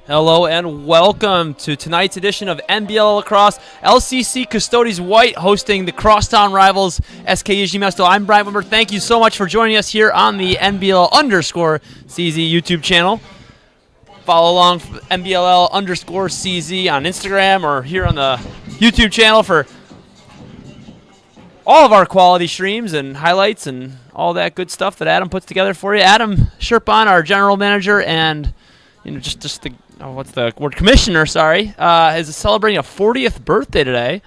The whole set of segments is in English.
Hello and welcome to tonight's edition of NBLL Lacrosse. LCC Custodes White hosting the crosstown rivals SK Jižní Město. I'm Brian Wimber. Thank you so much for joining us here on the NBLL_CZ YouTube channel. Follow along NBLL_CZ on Instagram or here on the YouTube channel for all of our quality streams and highlights and all that good stuff that Adam puts together for you. Adam Sherpan, our general manager, and just the commissioner, is celebrating a 40th birthday today.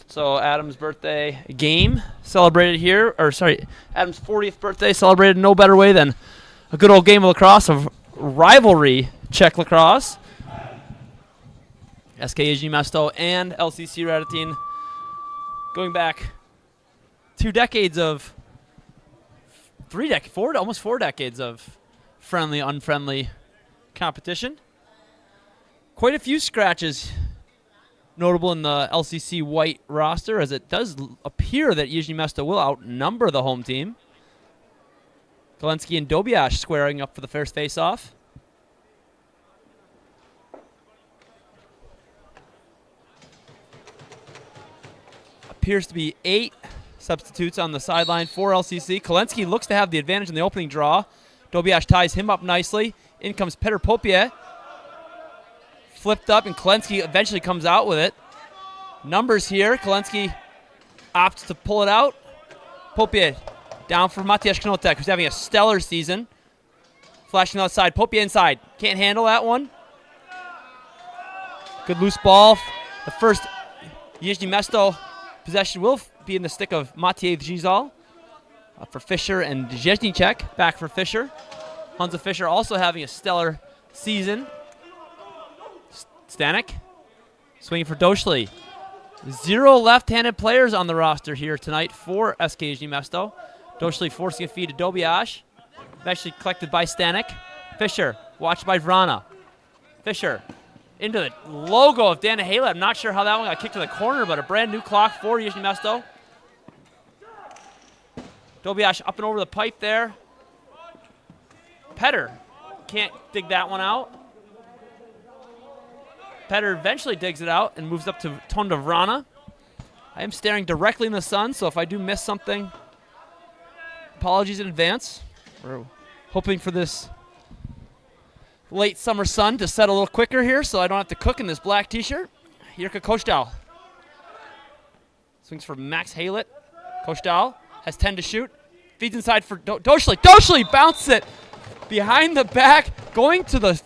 So Adam's birthday game celebrated here, Adam's 40th birthday celebrated no better way than a good old game of lacrosse, of rivalry Czech lacrosse. SK Jižní Město and LCC Radotín going back 2 decades of, almost 4 decades of friendly, unfriendly competition. Quite a few scratches notable in the LCC White roster, as it does appear that Jižní Město will outnumber the home team. Kolensky and Dobiash squaring up for the first face-off. Appears to be 8 substitutes on the sideline for LCC. Kolensky looks to have the advantage in the opening draw. Dobiash ties him up nicely. In comes Petr Popier. Flipped up, and Kolensky eventually comes out with it. Numbers here. Kolensky opts to pull it out. Popier down for Matyáš Knotek, who's having a stellar season. Flashing outside. Popier inside. Can't handle that one. Good loose ball. The first Jižní Město possession will be in the stick of Matěj Dřížal for Fischer and Žezníček. Back for Fischer. Hansa Fischer also having a stellar season. Stanek swinging for Došli. 0 left-handed players on the roster here tonight for SK Jižní Město. Došli forcing a feed to Dobiash. Eventually collected by Stanek. Fischer watched by Vrana. Fischer into the logo of Dan Haley. I'm not sure how that one got kicked to the corner, but a brand new clock for Jižní Město. Dobiash up and over the pipe there. Petr can't dig that one out. Petr eventually digs it out and moves up to Tonda Vrana. I am staring directly in the sun, so if I do miss something, apologies in advance. We're hoping for this late summer sun to set a little quicker here so I don't have to cook in this black t-shirt. Jirka Koštal swings for Max Halet. Koštal has 10 to shoot. Feeds inside for Došli. Došli bounces it behind the back, going to the,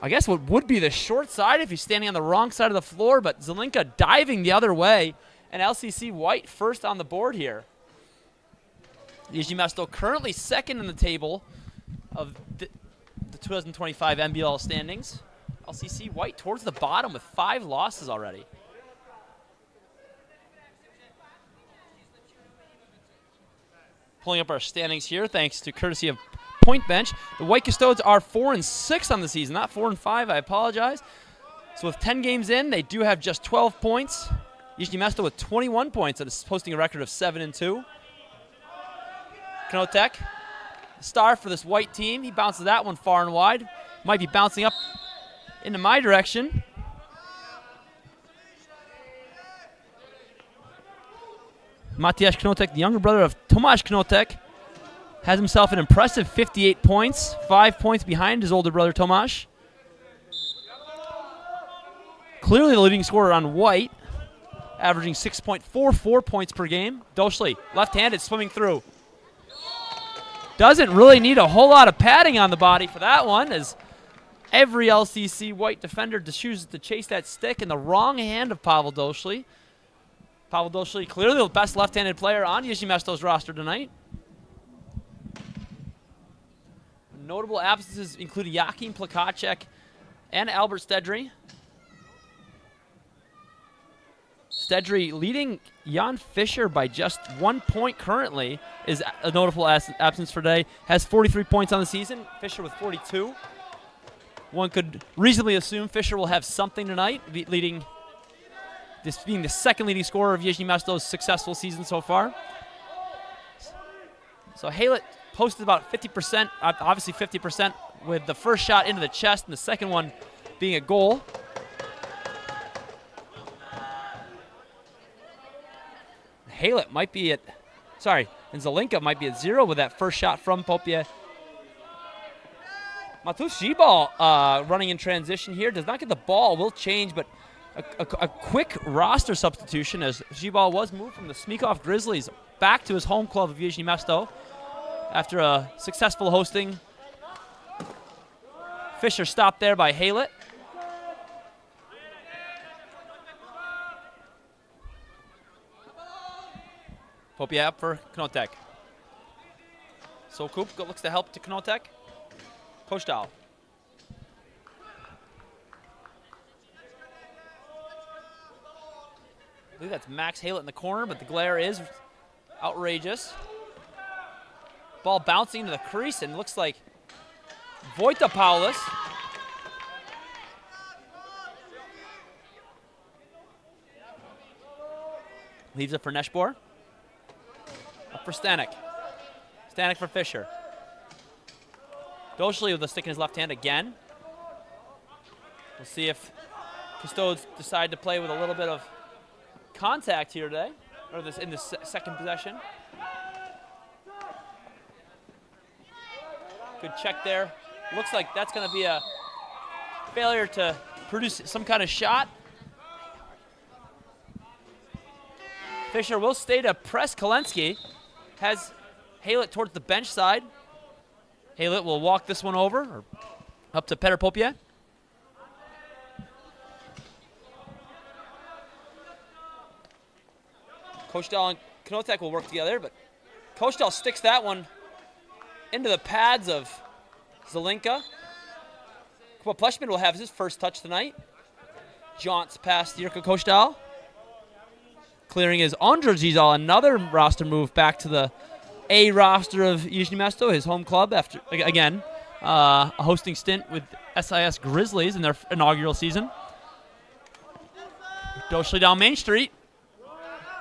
I guess what would be the short side if he's standing on the wrong side of the floor, but Zelinka diving the other way, and LCC White first on the board here. Jižní Město currently second in the table of the 2025 NBLL standings. LCC White towards the bottom with 5 losses already. Pulling up our standings here, thanks to courtesy of Point Bench. The White Custodes are 4-6 on the season, not 4-5. I apologize. So with 10 games in, they do have just 12 points. Jižní Město with 21 points and is posting a record of 7-2. Knotek, star for this white team. He bounces that one far and wide. Might be bouncing up into my direction. Matyáš Knotek, the younger brother of Tomáš Knotek, has himself an impressive 58 points, 5 points behind his older brother Tomáš. Clearly the leading scorer on white, averaging 6.44 points per game. Došli, left-handed, swimming through. Doesn't really need a whole lot of padding on the body for that one, as every LCC White defender chooses to chase that stick in the wrong hand of Pavel Došli. Pavel Došli, clearly the best left-handed player on Jižní Město's roster tonight. Notable absences include Jakým Plakacek and Albert Stedry. Stedry leading Jan Fischer by just 1 point currently is a notable absence for today. Has 43 points on the season. Fischer with 42. One could reasonably assume Fischer will have something tonight, leading this being the second leading scorer of Jižní Město's successful season so far. So Halet posted about 50%, obviously 50% with the first shot into the chest, and the second one being a goal. Haylett might be at, and Zelinka might be at 0 with that first shot from Popier. Matus Gibal running in transition here. Does not get the ball, will change, but a quick roster substitution as Gibal was moved from the Smekov Grizzlies back to his home club of Jižní Město after a successful hosting. Fisher stopped there by Haylett. Popier up for Knotek. Sokup looks to help to Knotek. Kostal. I believe that's Max Haylett in the corner, but the glare is outrageous. Ball bouncing into the crease, and looks like Vojta Paulus. Leaves it for Neshbor. Up for Stanek. Stanek for Fisher. Doshli with the stick in his left hand again. We'll see if Custodes decide to play with a little bit of contact here today, or this in the second possession. Good check there. Looks like that's going to be a failure to produce some kind of shot. Fisher will stay to press Kolensky. Has Haylett towards the bench side. Haylett will walk this one over, or up to Petr Popier. Kostal and Knotek will work together, but Kostal sticks that one into the pads of Zelinka. Kuba Pleshman will have his first touch tonight. Jaunts past Jirka Kostal. Clearing is Ondra Zizal, another roster move back to the A roster of Jižní Město, his home club, after, again, a hosting stint with SIS Grizzlies in their inaugural season. Doshli down Main Street.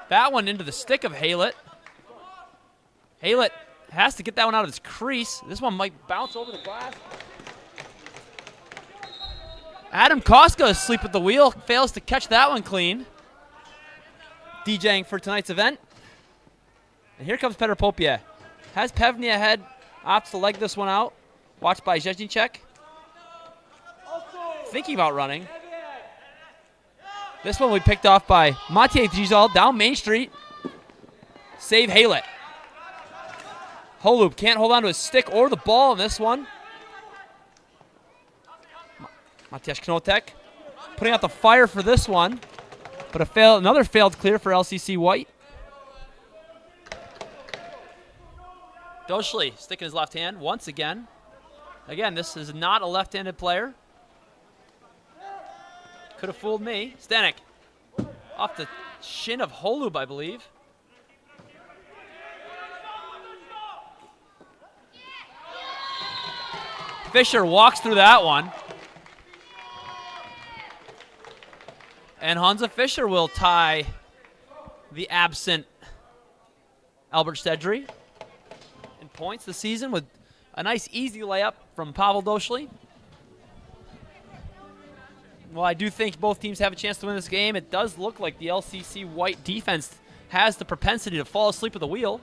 That one into the stick of Haylett. Haylett has to get that one out of his crease. This one might bounce over the glass. Adam Koska asleep at the wheel. Fails to catch that one clean. DJing for tonight's event. And here comes Petr Popier. Has Pevny ahead. Opts to leg this one out. Watched by Zheznicek. Thinking about running. This one will be picked off by Matěj Zizal down Main Street. Save Haylett. Holub can't hold on to his stick or the ball in this one. Matej Knotek putting out the fire for this one. But another failed clear for LCC White. Doshli sticking his left hand once again. Again, this is not a left-handed player. Could have fooled me. Stanek off the shin of Holub, I believe. Fisher walks through that one. And Hansa Fischer will tie the absent Albert Stedry in points this season with a nice easy layup from Pavel Doshli. Well, I do think both teams have a chance to win this game. It does look like the LCC White defense has the propensity to fall asleep at the wheel.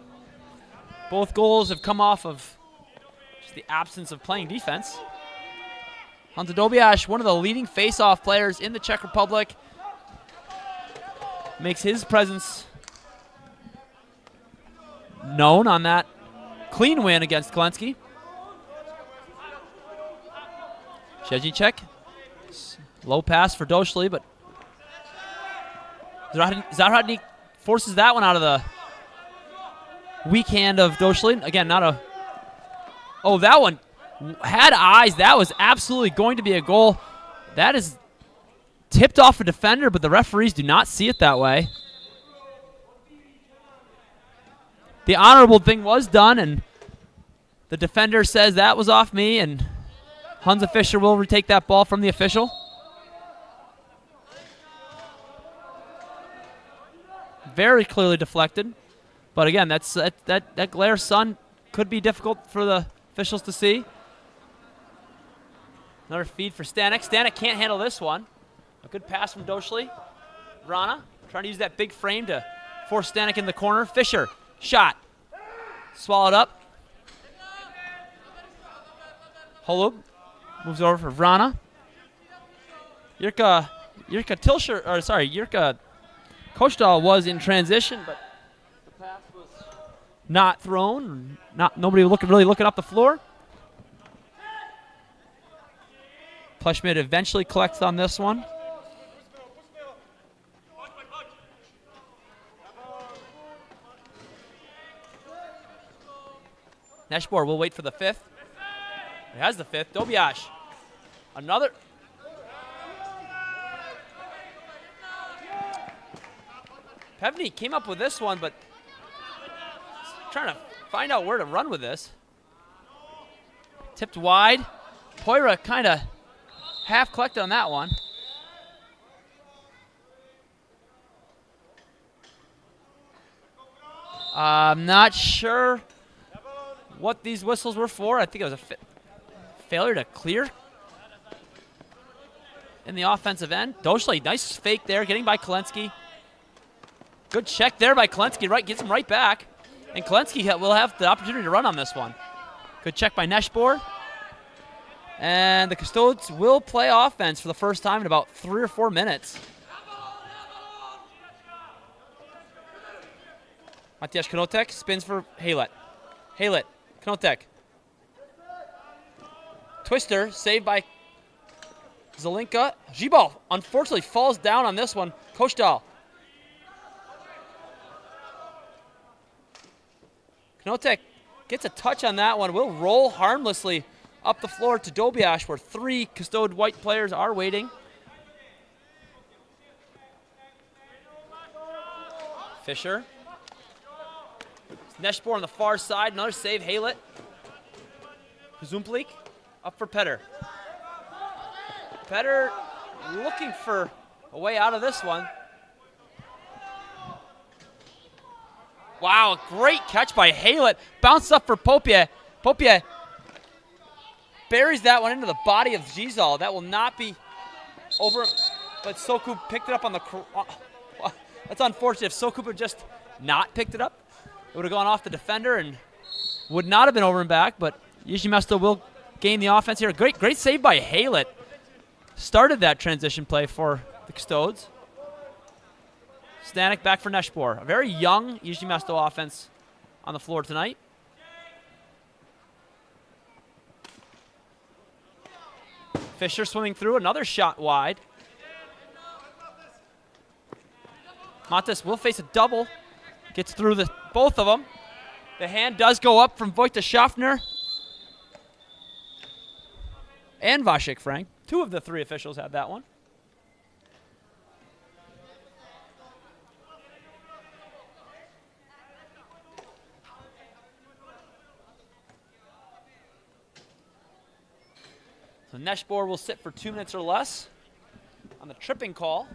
Both goals have come off of just the absence of playing defense. Hansa Dobiash, one of the leading face-off players in the Czech Republic, makes his presence known on that clean win against Kolensky. Zheznicek. Low pass for Doshli, but Zaradnik forces that one out of the weak hand of Doshli. Again, not a... Oh, that one had eyes. That was absolutely going to be a goal. That is tipped off a defender, but the referees do not see it that way. The honorable thing was done, and the defender says that was off me, and Hansa Fischer will retake that ball from the official. Very clearly deflected. But again, that glare sun could be difficult for the officials to see. Another feed for Stanek. Stanek can't handle this one. A good pass from Doshli. Rana trying to use that big frame to force Stanek in the corner. Fisher, shot. Swallowed up. Holub moves over for Vrana. Yurka Kostal was in transition, but the pass was not thrown. Nobody really looking up the floor. Plushmid eventually collects on this one. Neshbor will wait for the fifth. He has the fifth. Dobiash. Another. Pevney came up with this one, but trying to find out where to run with this. Tipped wide. Poira kind of half collected on that one. I'm not sure what these whistles were for. I think it was a failure to clear in the offensive end. Doshli, nice fake there, getting by Kolensky. Good check there by Kolensky, right, gets him right back. And Kolensky will have the opportunity to run on this one. Good check by Neshbor. And the Custodes will play offense for the first time in about 3 or 4 minutes. Matiash Knotek spins for Haylett. Haylett, Knotek. Twister, saved by Zelinka. Zhibal, unfortunately, falls down on this one. Kostal. Knotek gets a touch on that one. Will roll harmlessly up the floor to Dobiash, where 3 Custode white players are waiting. Fisher. Neshbor on the far side. Another save, Haylett. Zumplik up for Petter. Petter looking for a way out of this one. Wow, great catch by Haylett. Bounced up for Popier. Popier buries that one into the body of Gizal. That will not be over, but Sokup picked it up on the... That's unfortunate. If Sokup had just not picked it up, it would have gone off the defender and would not have been over and back, but Jižní Město will gain the offense here. Great save by Haylett. Started that transition play for the Custodes. Stanek back for Neshbor. A very young Jižní Město offense on the floor tonight. Fisher swimming through, another shot wide. Matas will face a double. Gets through both of them. The hand does go up from Vojta Schaffner and Vasek Frank. 2 of the 3 officials had that one. So Neshbor will sit for 2 minutes or less on the tripping call.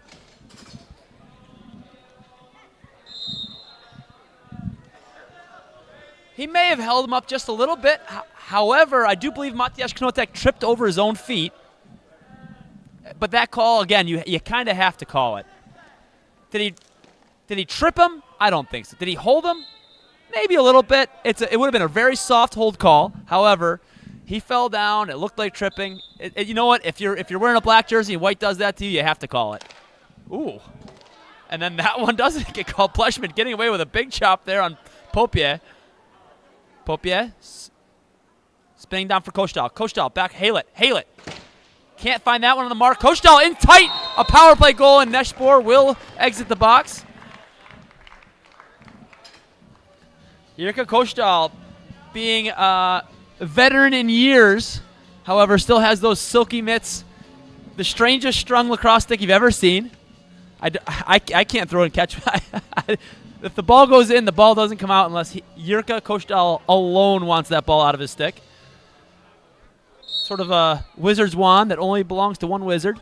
He may have held him up just a little bit. However, I do believe Matiash Knotek tripped over his own feet. But that call, again, you kind of have to call it. Did he trip him? I don't think so. Did he hold him? Maybe a little bit. It would have been a very soft hold call. However, he fell down. It looked like tripping. You know what? If you're wearing a black jersey and white does that to you, you have to call it. Ooh. And then that one doesn't get called. Plushman getting away with a big chop there on Popier. Popier spinning down for Kostal. Kostal back. Haylett. Haylett. Can't find that one on the mark. Kostal in tight. A power play goal, and Neshbor will exit the box. Jirka Kostal, being a veteran in years, however, still has those silky mitts. The strangest strung lacrosse stick you've ever seen. I can't throw and catch. If the ball goes in, the ball doesn't come out unless Jirka Kostal alone wants that ball out of his stick. Sort of a wizard's wand that only belongs to one wizard.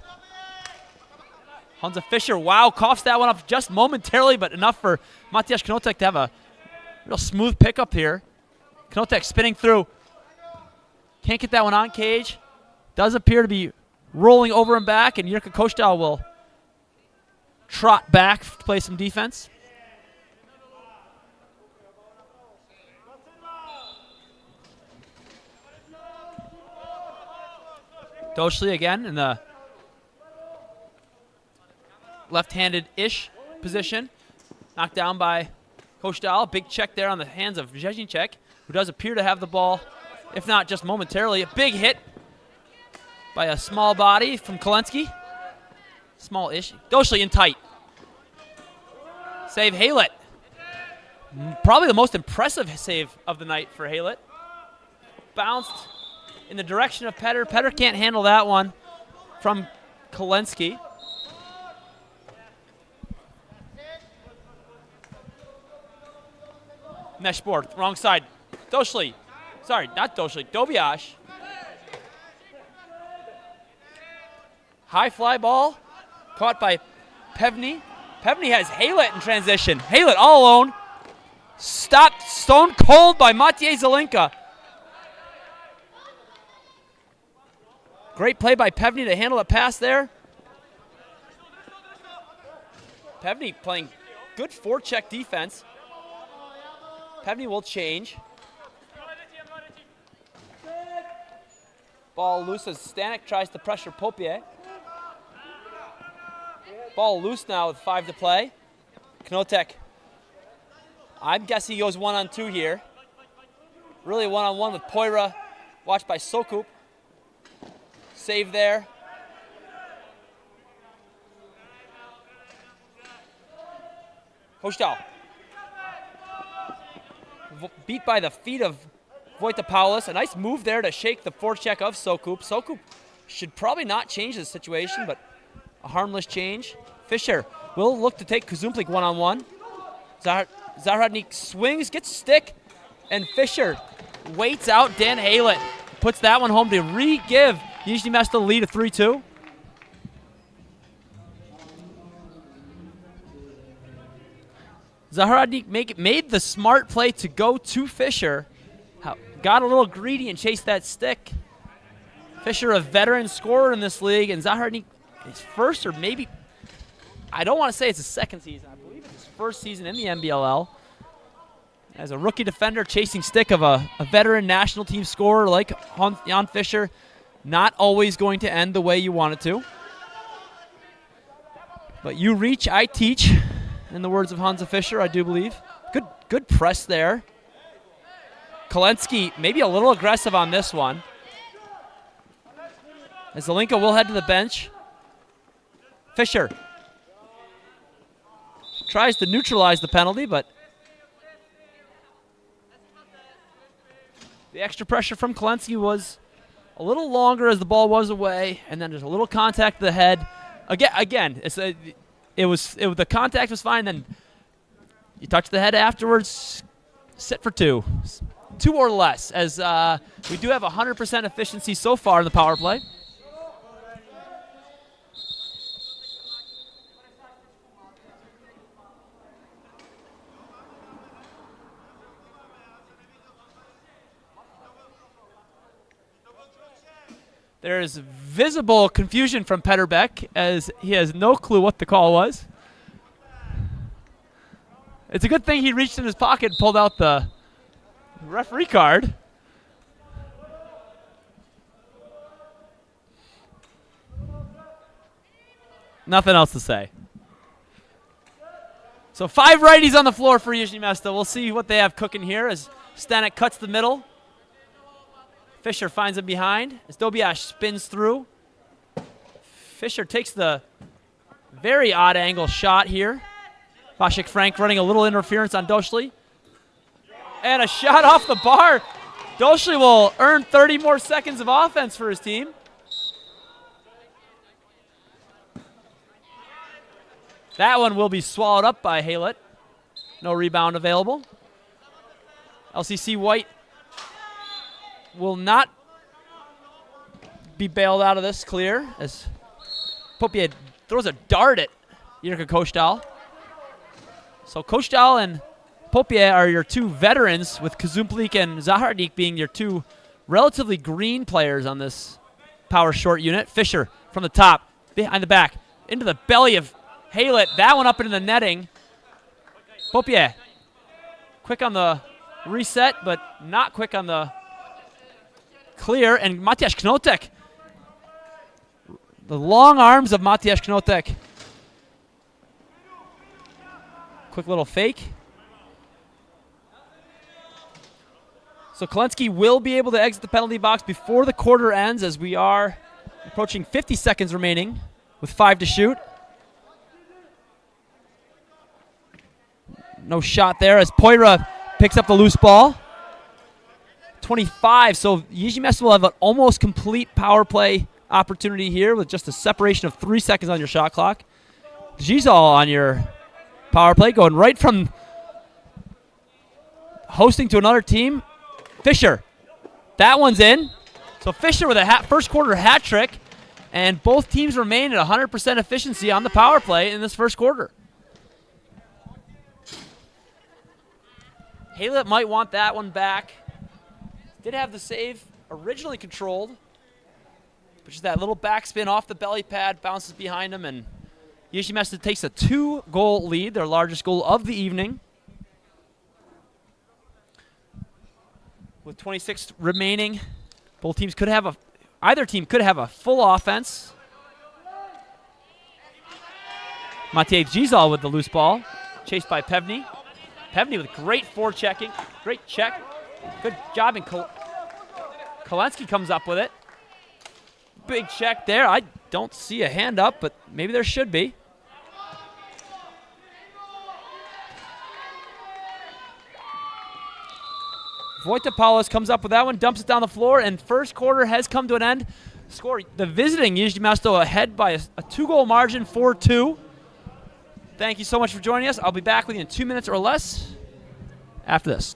Hansa Fischer, wow, coughs that one up just momentarily, but enough for Matiash Knotek to have a real smooth pickup here. Knotek spinning through. Can't get that one on cage. does appear to be rolling over and back, and Jirka Kostal will trot back to play some defense. Doshli again in the left-handed-ish position. Knocked down by Kostal. Big check there on the hands of Jižní, who does appear to have the ball, if not just momentarily. A big hit by a small body from Kolensky. Small-ish. Doshli in tight. Save Haylett. Probably the most impressive save of the night for Haylett. Bounced in the direction of Petter. Petter can't handle that one from Kolensky. Mesh board, wrong side. Doshli. Sorry, not Doshli. Dobiash. High fly ball. Caught by Pevny. Pevny has Haylett in transition. Haylett all alone. Stopped stone cold by Matej Zelinka. Great play by Pevny to handle a pass there. Pevny playing good forecheck defense. Pevny will change. Ball loose as Stanek tries to pressure Popier. Ball loose now with 5 to play. Knotek, I'm guessing he goes 1-on-2 here. Really 1-on-1 with Poira, watched by Sokup. Save there. Kostal. Beat by the feet of Voitopoulos. A nice move there to shake the forecheck of Sokup. Sokup should probably not change the situation, but a harmless change. Fisher will look to take Kuzumplik 1-on-1. Zahradnik swings, gets stick, and Fisher waits out Dan Haylett. Puts that one home to re-give Jižní Město the lead of 3-2. Zahradnik made the smart play to go to Fisher. Got a little greedy and chased that stick. Fisher, a veteran scorer in this league, and Zahradnik, his first or maybe, I don't want to say it's his second season. I believe it's his first season in the NBLL. As a rookie defender chasing stick of a veteran national team scorer like Jan Fisher, not always going to end the way you want it to. But you reach, I teach, in the words of Hansa Fischer, I do believe. Good press there. Kolensky maybe a little aggressive on this one. As Zelinka will head to the bench. Fisher tries to neutralize the penalty, but the extra pressure from Kolensky was a little longer as the ball was away, and then there's a little contact to the head. Again, the contact was fine. Then you touch the head afterwards. Sit for 2 or less, as we do have 100% efficiency so far in the power play. There is visible confusion from Petter Beck, as he has no clue what the call was. It's a good thing he reached in his pocket and pulled out the referee card. Nothing else to say. So 5 righties on the floor for Jižní Město. We'll see what they have cooking here as Stanek cuts the middle. Fisher finds him behind as Dobiash spins through. Fisher takes the very odd angle shot here. Vasek Frank running a little interference on Doshli. And a shot off the bar. Doshli will earn 30 more seconds of offense for his team. That one will be swallowed up by Haylett. No rebound available. LCC White will not be bailed out of this clear as Popier throws a dart at Jirka Kostal. So Kostal and Popier are your 2 veterans, with Kuzumplik and Zahradnik being your 2 relatively green players on this power short unit. Fisher from the top, behind the back, into the belly of Haylett. That one up into the netting. Popier, quick on the reset, but not quick on the clear. And Matias Knotek, the long arms of Matias Knotek. Quick little fake. So Kolensky will be able to exit the penalty box before the quarter ends, as we are approaching 50 seconds remaining with 5 to shoot. No shot there as Poira picks up the loose ball. 25, so Jižní Město will have an almost complete power play opportunity here with just a separation of 3 seconds on your shot clock. Gizal on your power play, going right from hosting to another team. Fisher, that one's in. So Fisher with a first quarter hat trick, and both teams remain at 100% efficiency on the power play in this first quarter. Haylett might want that one back. Did have the save originally controlled, but just that little backspin off the belly pad, bounces behind him, and Jižní Město takes a 2-goal lead, their largest goal of the evening. With 26 remaining, both teams could have either team could have a full offense. Matej Gizal with the loose ball, chased by Pevny. Pevny with great forechecking, great check. Good job, and Kolensky comes up with it. Big check there. I don't see a hand up, but maybe there should be. Wojtapaulos comes up with that one, dumps it down the floor, and first quarter has come to an end. Score, the visiting Jižní Město ahead by a 2-goal margin, 4-2. Thank you so much for joining us. I'll be back with you in 2 minutes or less after this.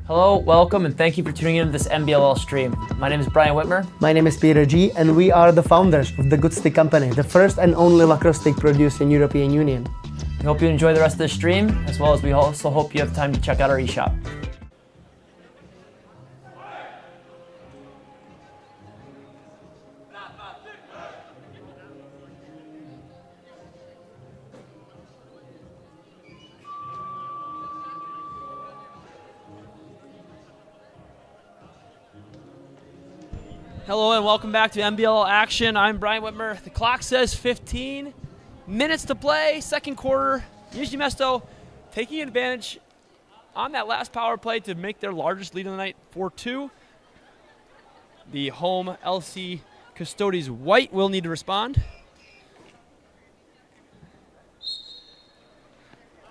Hello, welcome, and thank you for tuning in to this NBLL stream. My name is Brian Whitmer. My name is Peter G, and we are the founders of the Good Stick Company, the first and only lacrosse stick produced in European Union. We hope you enjoy the rest of the stream, as well as we also hope you have time to check out our eShop. Hello and welcome back to NBLL Action. I'm Brian Whitmer. The clock says 15 minutes to play, second quarter. Jižní Město taking advantage on that last power play to make their largest lead of the night, 4-2. The home LC Custodes White will need to respond.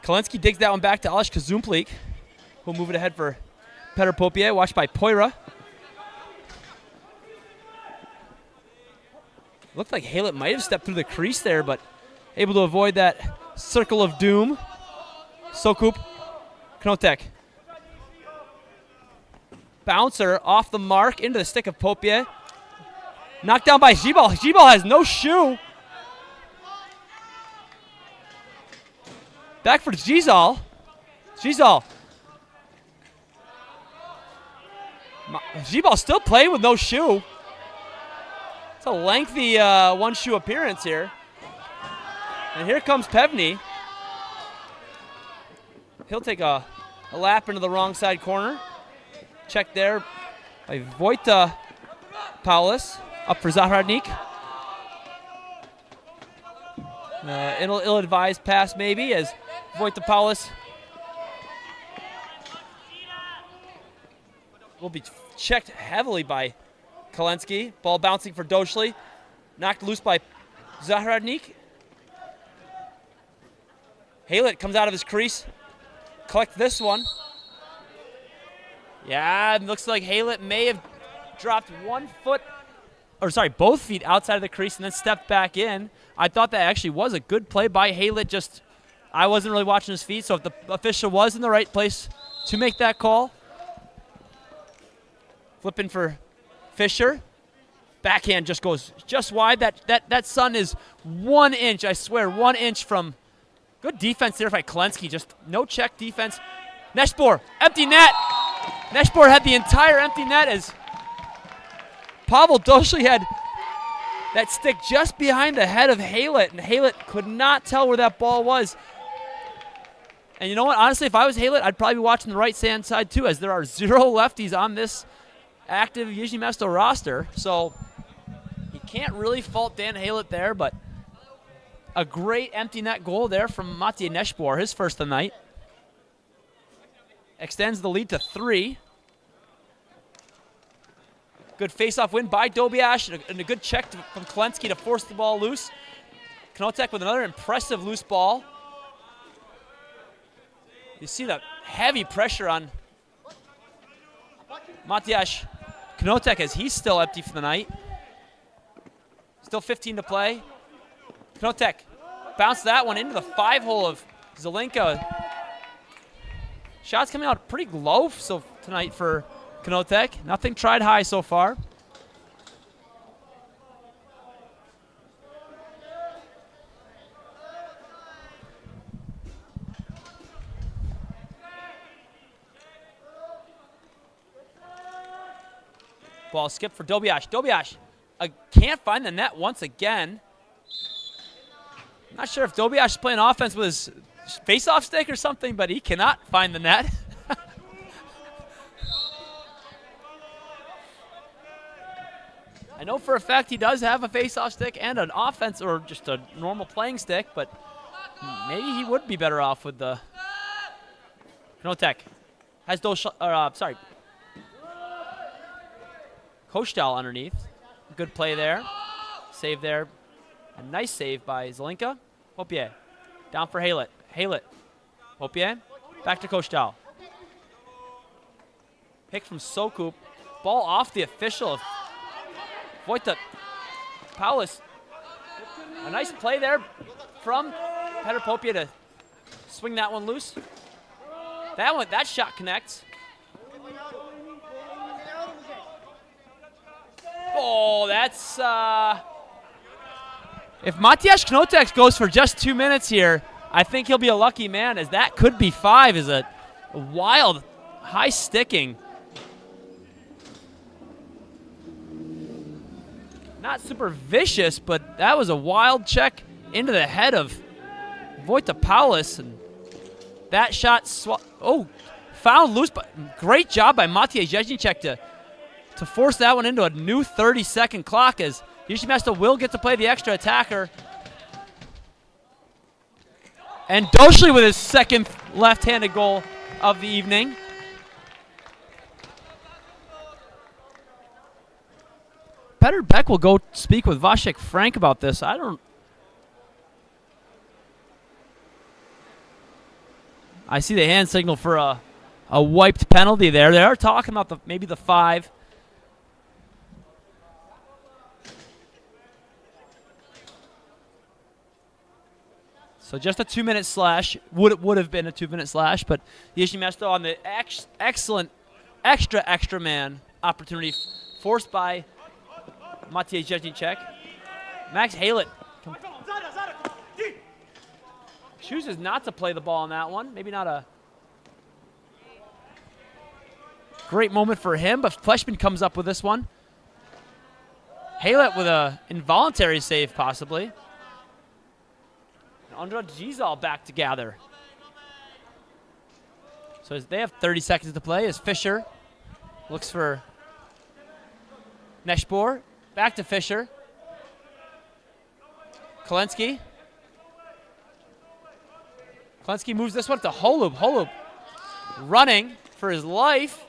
Kolensky digs that one back to Aleš Kazumplik, who'll move it ahead for Petr Popier, watched by Poira. Looked like Haylett might have stepped through the crease there, but able to avoid that circle of doom. Sokup, Knotek. Bouncer off the mark into the stick of Popier. Knocked down by Zibal. Zibal has no shoe. Back for Gizal. Gizal Z-Ball still playing with no shoe. It's a lengthy one-shoe appearance here. And here comes Pevney. He'll take a lap into the wrong side corner. Check there by Vojta Paulus. Up for Zahradnik. Ill-advised pass maybe as Vojta Paulus will be checked heavily by Kalensky. Ball bouncing for Doshli. Knocked loose by Zahradnik. Haylett comes out of his crease. Collect this one. Yeah, it looks like Haylett may have dropped both feet outside of the crease and then stepped back in. I thought that actually was a good play by Haylett. I wasn't really watching his feet, so if the official was in the right place to make that call. Flipping for Fisher. Backhand just goes just wide. That sun is 1 inch, I swear, 1 inch from good defense there by Kalensky. Just no check defense. Neshbor, empty net. Neshbor had the entire empty net as Pavel Doshli had that stick just behind the head of Haylett, and Haylett could not tell where that ball was. And you know what? Honestly, if I was Haylett, I'd probably be watching the right-hand side too, as there are 0 lefties on this active Jižní Město roster. So you can't really fault Dan Haylett there, but a great empty net goal there from Matej Nešpor, his first of the night. Extends the lead to 3. Good face-off win by Dobiash and a good check from Kalensky to force the ball loose. Knotek with another impressive loose ball. You see the heavy pressure on Matej Knotek as he's still empty for the night. Still 15 to play. Knotek bounced that one into the 5-hole of Zelenka. Shots coming out pretty low so tonight for Knotek. Nothing tried high so far. Ball skipped for Dobiash. Dobiash can't find the net once again. Not sure if Dobiash is playing offense with his face-off stick or something, but he cannot find the net. I know for a fact he does have a face-off stick and an offense or just a normal playing stick, but maybe he would be better off with the Knotek. Has Kostal underneath. Good play there. Save there. A nice save by Zelenka. Hopier. Down for Haylett. Haylett. Hopier. Back to Kostal. Pick from Sokup. Ball off the official. Vojta Paulus. A nice play there from Petr Popia to swing that one loose. That shot connects. Oh, that's if Matej Knotek goes for just 2 minutes here, I think he'll be a lucky man, as that could be 5 as a wild high sticking. Not super vicious, but that was a wild check into the head of Vojta Paulus, and that shot found loose, but great job by Matej Željníček to force that one into a new 30-second clock, as Jižní Město will get to play the extra attacker. And Doshli with his second left-handed goal of the evening. Petr Beck will go speak with Vasek Frank about this. I see the hand signal for a wiped penalty there. They are talking about maybe the 5. So just a 2-minute slash. Would have been a 2-minute slash, but Jižní Město on the excellent extra man opportunity forced by Matej Željníček. Max Haylett chooses not to play the ball on that one. Maybe not a Great moment for him, but Fleshman comes up with this one. Haylett with a involuntary save, possibly. And Andra Gizal back to gather. So as they have 30 seconds to play as Fisher looks for Neshbor. Back to Fisher. Kolensky. Kolensky moves this one to Holub. Holub running for his life.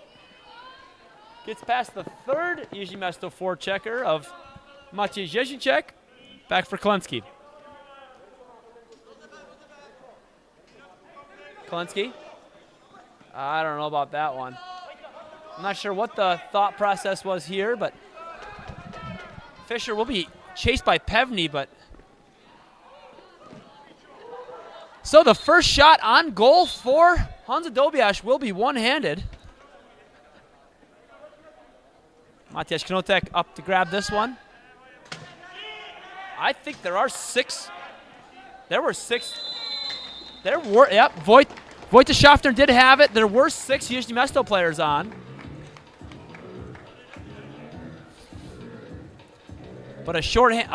Gets past the third Jižní Město forechecker of Maciej Ježíček. Back for Kolensky. Kolensky. I don't know about that one. I'm not sure what the thought process was here, but Fisher will be chased by Pevny, but so the first shot on goal for Hansa Dobiash will be one-handed. Matjaž Knotek up to grab this one. I think there are six. There were six. There were, yep, Wojtek Schaffner did have it. There were 6 Jižní Město players on. But a shorthand,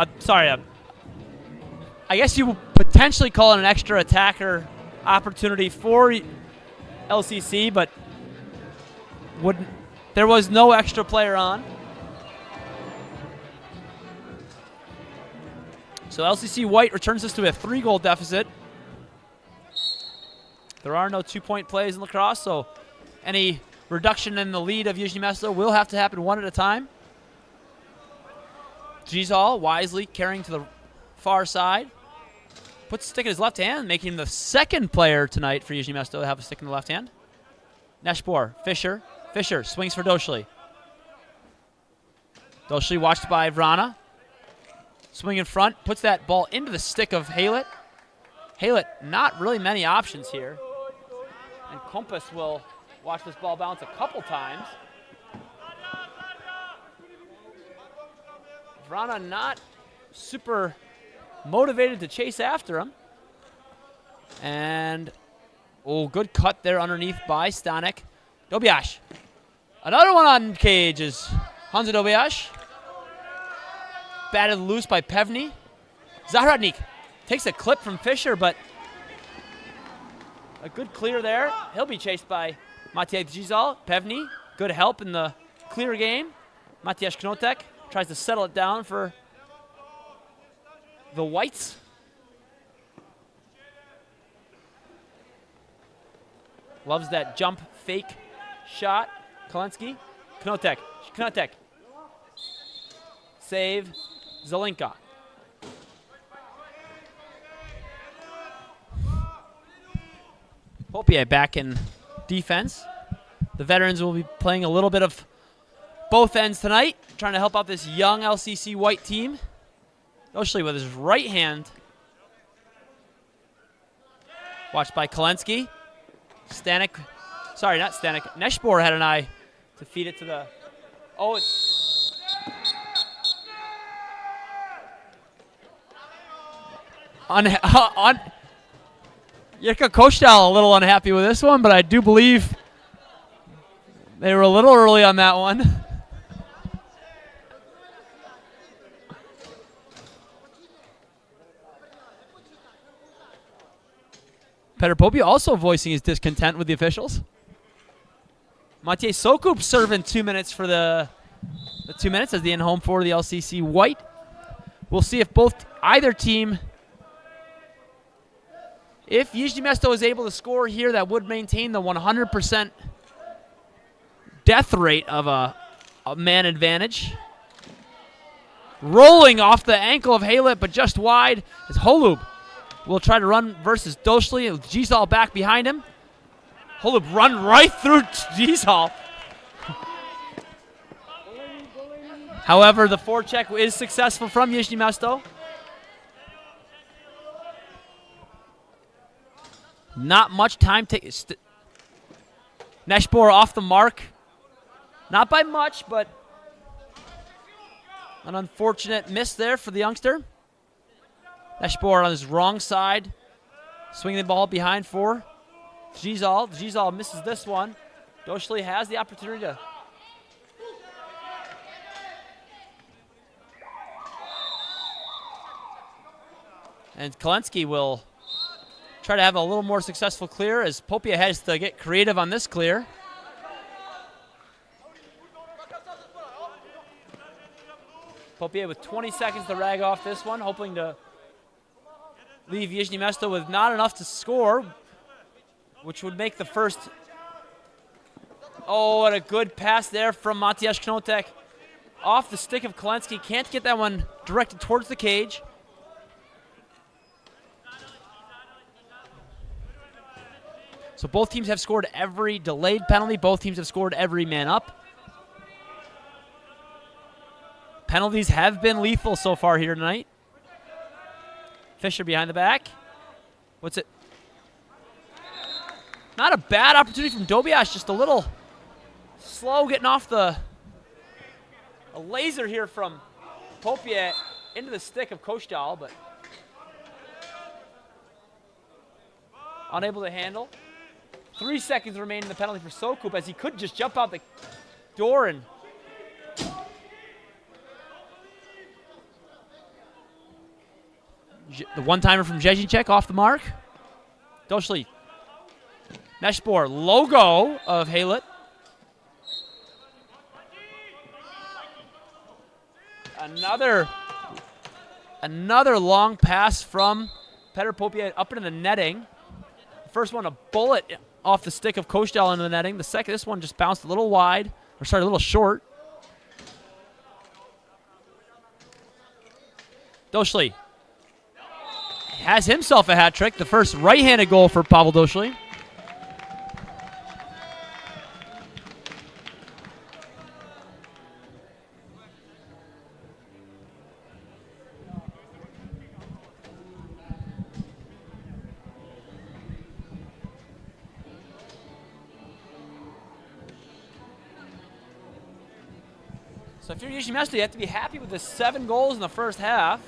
I guess you would potentially call it an extra attacker opportunity for LCC, but there was no extra player on. So LCC White returns this to a 3-goal deficit. There are no 2-point plays in lacrosse, so any reduction in the lead of Jižní Město will have to happen one at a time. Gizal wisely carrying to the far side. Puts the stick in his left hand, making him the second player tonight for Jižní Město to have a stick in the left hand. Neshbor, Fisher. Fisher swings for Došli. Došli watched by Vrana. Swing in front, puts that ball into the stick of Haylett. Haylett, not really many options here. And Compass will watch this ball bounce a couple times. Vrana not super motivated to chase after him. And, oh, good cut there underneath by Stanek. Dobiash. Another one on cage is Hansa Dobiash. Batted loose by Pevny. Zahradnik takes a clip from Fisher, but a good clear there. He'll be chased by Matjaž Gizal. Pevny, good help in the clear game. Matjaž Knotek tries to settle it down for the Whites. Loves that jump fake shot. Kolensky. Knotek. Save. Zelinka. Popier back in defense. The veterans will be playing a little bit of both ends tonight, trying to help out this young LCC White team. Doshli with his right hand. Watched by Kolensky. Stanek. Sorry, not Stanek. Neshbor had an eye to feed it to the... Oh, Jirka Kostal a little unhappy with this one, but I do believe they were a little early on that one. Petr Popie also voicing his discontent with the officials. Matej Sokup serving 2 minutes for the 2 minutes as the in-home for the LCC White. We'll see if either team, if Jižní Město is able to score here, that would maintain the 100% death rate of a man advantage. Rolling off the ankle of Haylett, but just wide, is Holub. Will try to run versus Doshli. Gizal back behind him. Holub run right through Gizal. However, the forecheck is successful from Jižní Město. Not much time. Neshbor off the mark. Not by much, but an unfortunate miss there for the youngster. Neshbor on his wrong side. Swinging the ball behind for Gizal. Gizal misses this one. Doshli has the opportunity to. And Kolensky will try to have a little more successful clear as Popia has to get creative on this clear. Popia with 20 seconds to rag off this one, hoping to leave Jižní Město with not enough to score, which would make the first. Oh, and a good pass there from Matyáš Knotek. Off the stick of Kolensky. Can't get that one directed towards the cage. So both teams have scored every delayed penalty. Both teams have scored every man up. Penalties have been lethal so far here tonight. Fisher behind the back. What's it? Not a bad opportunity from Dobiash, just a little slow getting off a laser here from Popia into the stick of Kostal, but unable to handle. 3 seconds remain in the penalty for Sokup as he could just jump out the door and the one-timer from Zhezhinchek off the mark. Doshli. Neshbor, logo of Haylett. Another long pass from Petr Popia up into the netting. The first one, a bullet off the stick of Kostal into the netting. The second, this one just bounced a little wide, or sorry, a little short. Doshli has himself a hat trick, the first right-handed goal for Pavel Doshli. So if you're Jižní Město, you have to be happy with the 7 goals in the first half.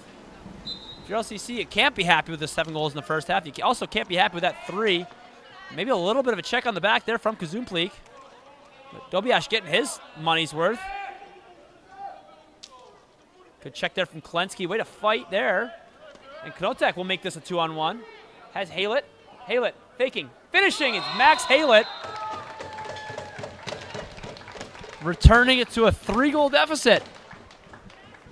If you're LCC, you can't be happy with the 7 goals in the first half. You also can't be happy with that 3. Maybe a little bit of a check on the back there from Kazumplik. Dobiash getting his money's worth. Good check there from Kolensky. Way to fight there. And Knotek will make this a 2-on-1. Has Haylett. Haylett faking. Finishing. It's Max Haylett. Returning it to a 3-goal deficit.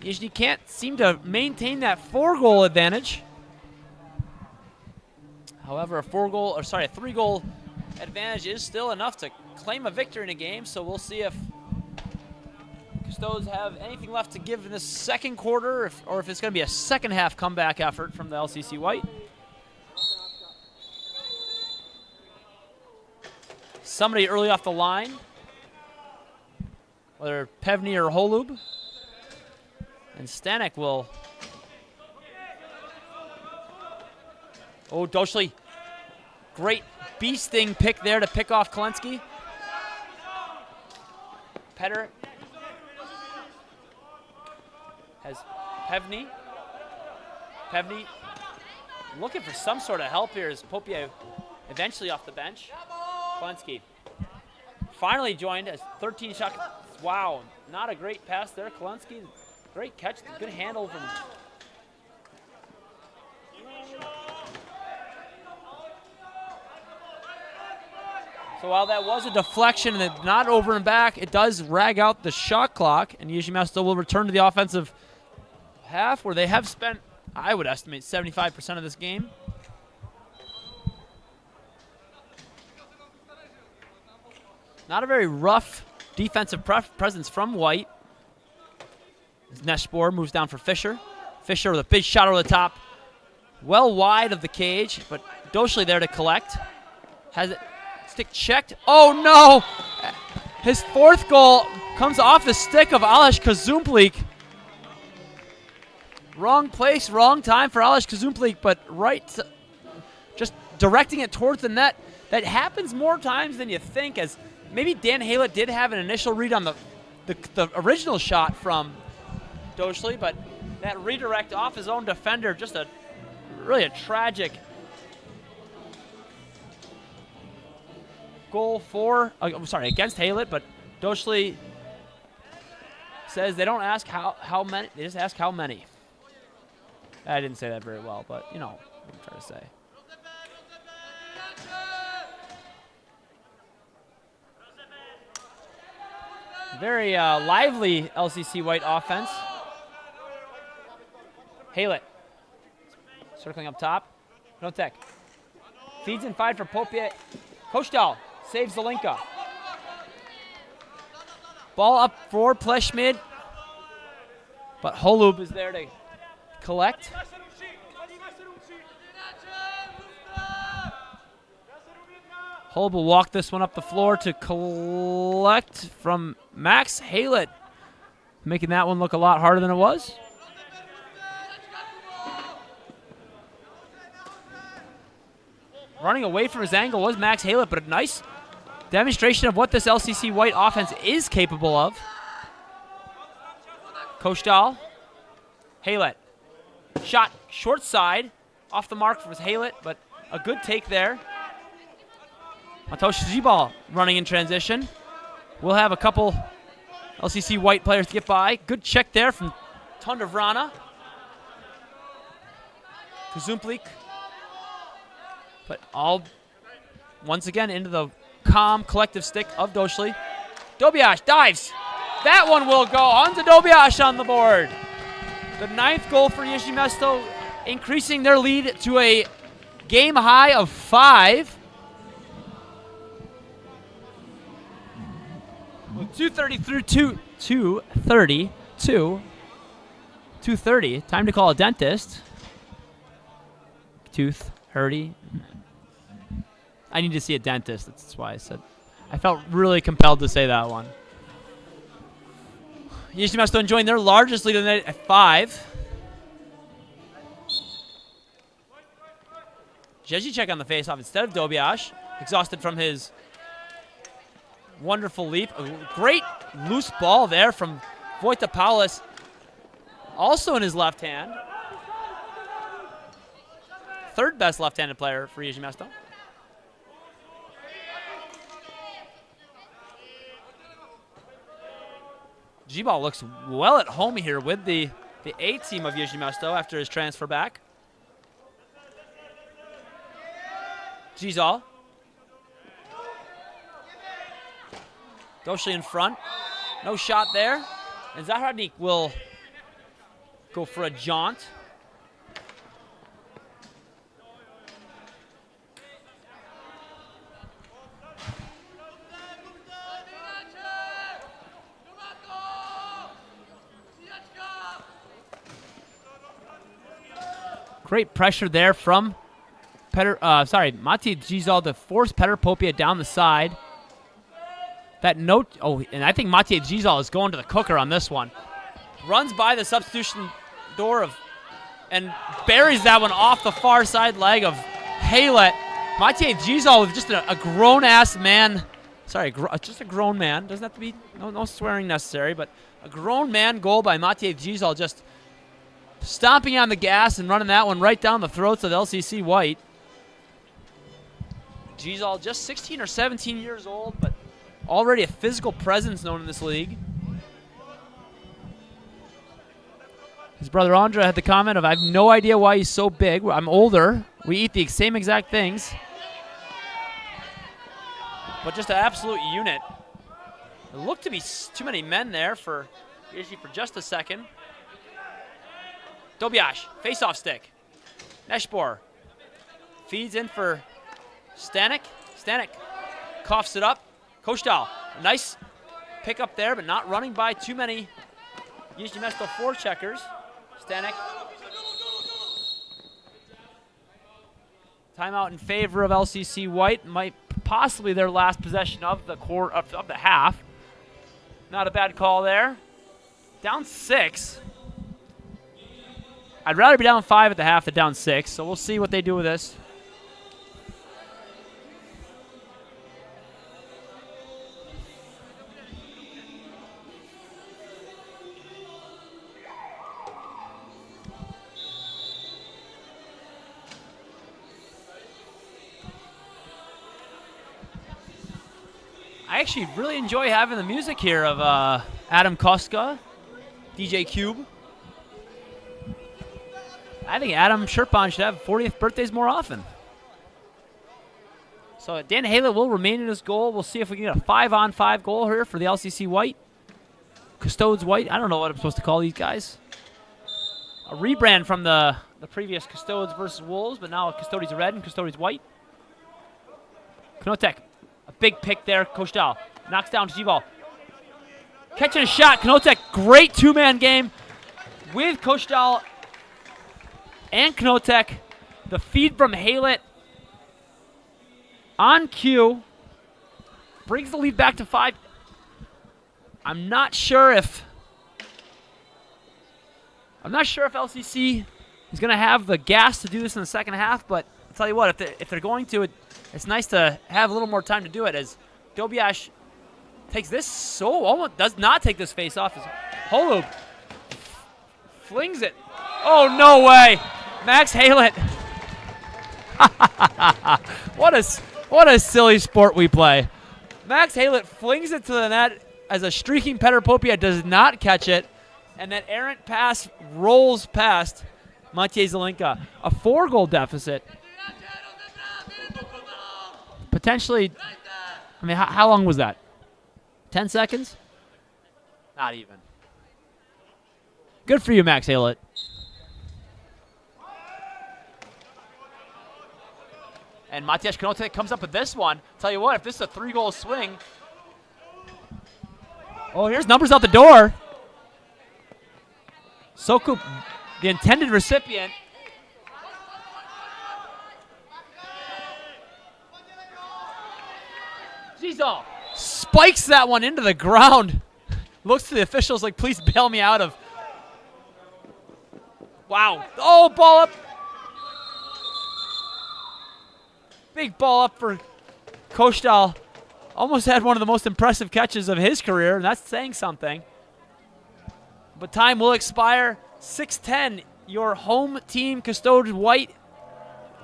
Jižní can't seem to maintain that 4-goal advantage. However, a 3-goal advantage is still enough to claim a victory in a game, so we'll see if Custodes have anything left to give in this second quarter, or if it's going to be a second half comeback effort from the LCC White. Somebody early off the line, whether Pevny or Holub. And Stanek will. Oh, Doshli. Great beasting pick there to pick off Kolensky. Petr has Pevny. Pevny looking for some sort of help here as Popia eventually off the bench. Kolensky finally joined as 13 shots. Wow, not a great pass there. Kolensky, great catch, good handle from. So while that was a deflection and it's not over and back, it does rag out the shot clock, and Jižní Město will return to the offensive half where they have spent, I would estimate, 75% of this game. Not a very rough defensive presence from White. As Neshbor moves down for Fisher. Fisher with a big shot over the top. Well wide of the cage, but Doshli there to collect. Has it stick checked. Oh no! His 4th goal comes off the stick of Aleš Kazumplik. Wrong place, wrong time for Aleš Kazumplik, but just directing it towards the net. That happens more times than you think, as maybe Dan Haylett did have an initial read on the original shot from Doshli, but that redirect off his own defender, just really a tragic goal for, against Haylett, but Doschley says they don't ask how many, they just ask how many. I didn't say that very well, but you know what I'm trying to say. Very lively LCC White offense. Haylett circling up top. Notek feeds inside for Popier. Kostal saves Zelenka. Ball up for Pleshmid, but Holub is there to collect. Holub will walk this one up the floor to collect from Max Haylett, making that one look a lot harder than it was. Running away from his angle was Max Haylett, but a nice demonstration of what this LCC White offense is capable of. Kostal, Haylett. Shot short side, off the mark was Haylett, but a good take there. Matosh Zibal running in transition. We'll have a couple LCC White players to get by. Good check there from Tondervrana. Kazumplik. But all, once again, into the calm, collective stick of Doschley. Dobiash dives. That one will go. On to Dobiash on the board. The 9th goal for Jižní Město, increasing their lead to a game high of 5. With 2:30 through 2:30. Time to call a dentist. Tooth hurty. I need to see a dentist. That's why I said. I felt really compelled to say that one. Jižní Město enjoying their largest lead of the night at 5. Jezicek on the faceoff instead of Dobiash, exhausted from his wonderful leap. A great loose ball there from Voitopoulos, also in his left hand. Third best left-handed player for Jižní Město. G-Ball looks well at home here with the A team of Jižní Město after his transfer back. Gizal. Doschley in front. No shot there. And Zahradnik will go for a jaunt. Great pressure there from Mati Gizal to force Petr Popia down the side. That note, and I think Mati Gizal is going to the cooker on this one. Runs by the substitution door and buries that one off the far side leg of Haylett. Mati Gizal with just a grown-ass man. Just a grown man. Doesn't have to be, no swearing necessary, but a grown man goal by Mati Gizal, just stomping on the gas and running that one right down the throats of LCC White. Gizal just 16 or 17 years old, but already a physical presence known in this league. His brother Andra had the comment of, I have no idea why he's so big. I'm older. We eat the same exact things. But just an absolute unit. It looked to be too many men there for just a second. Dobiash, face-off stick. Neshbor feeds in for Stanek. Stanek coughs it up. Kostal, nice pick up there, but not running by too many Jižní Město forecheckers. Stanek. Timeout in favor of LCC White. Might possibly their last possession of the of the half. Not a bad call there. Down 6. I'd rather be down 5 at the half than down 6, so we'll see what they do with this. I actually really enjoy having the music here of Adam Koska, DJ Cube. I think Adam Sherpon should have 40th birthdays more often. So Dan Haylett will remain in his goal. We'll see if we can get a 5-on-5 goal here for the LCC White. Custodes White. I don't know what I'm supposed to call these guys. A rebrand from the previous Custodes versus Wolves, but now Custodes Red and Custodes White. Knotek, a big pick there. Kostal knocks down G-Ball. Catching a shot. Knotek, great two-man game with Kostal and Knotek. The feed from Haylett on cue brings the lead back to 5. I'm not sure if LCC is going to have the gas to do this in the second half, but I'll tell you what, if they're going to, it's nice to have a little more time to do it, as Dobiash takes this, almost does not take this face off. Holub flings it. Oh, no way. Max Haylett. What a silly sport we play. Max Haylett flings it to the net as a streaking Petr Popia does not catch it, and that errant pass rolls past Maciej Zelinka. A 4-goal deficit. Potentially, I mean, how long was that? 10 seconds? Not even. Good for you, Max Haylett. And Mateusz Knotek comes up with this one. Tell you what, if this is a 3-goal swing. Oh, here's numbers out the door. Sokup, the intended recipient. Zizo spikes that one into the ground. Looks to the officials like, please bail me out of. Wow. Oh, ball up. Big ball up for Kostal. Almost had one of the most impressive catches of his career, and that's saying something. But time will expire. 6-10, your home team, Custodes White,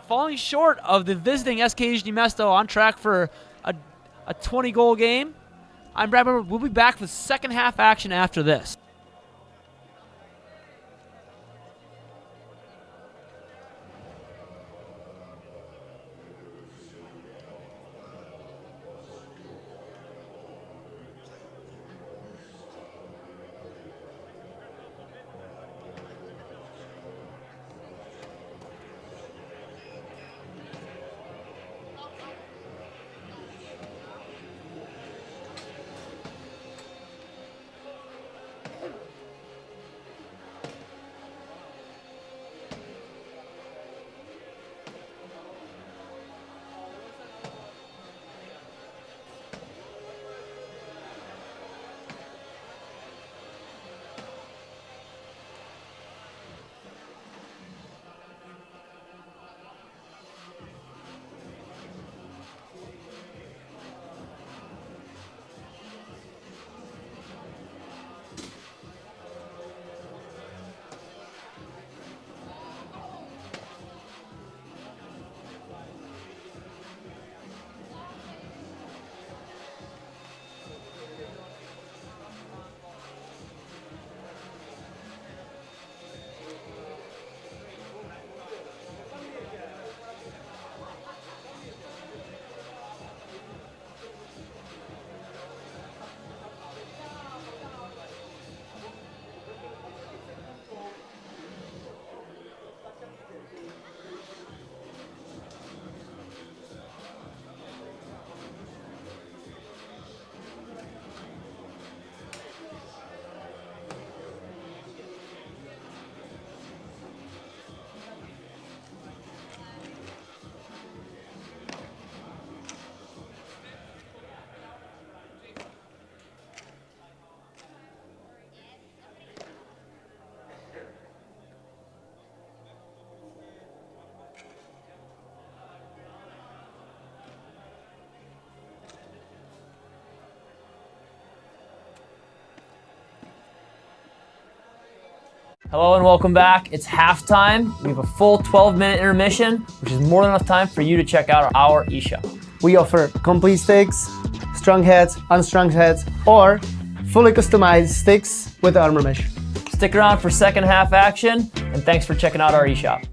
falling short of the visiting SK Jižní Město, on track for a 20-goal game. I'm Brad Weber. We'll be back with second half action after this. Hello and welcome back. It's halftime. We have a full 12-minute intermission, which is more than enough time for you to check out our eShop. We offer complete steaks, strung heads, unstrung heads, or fully customized sticks with armor mesh. Stick around for second half action, and thanks for checking out our eShop.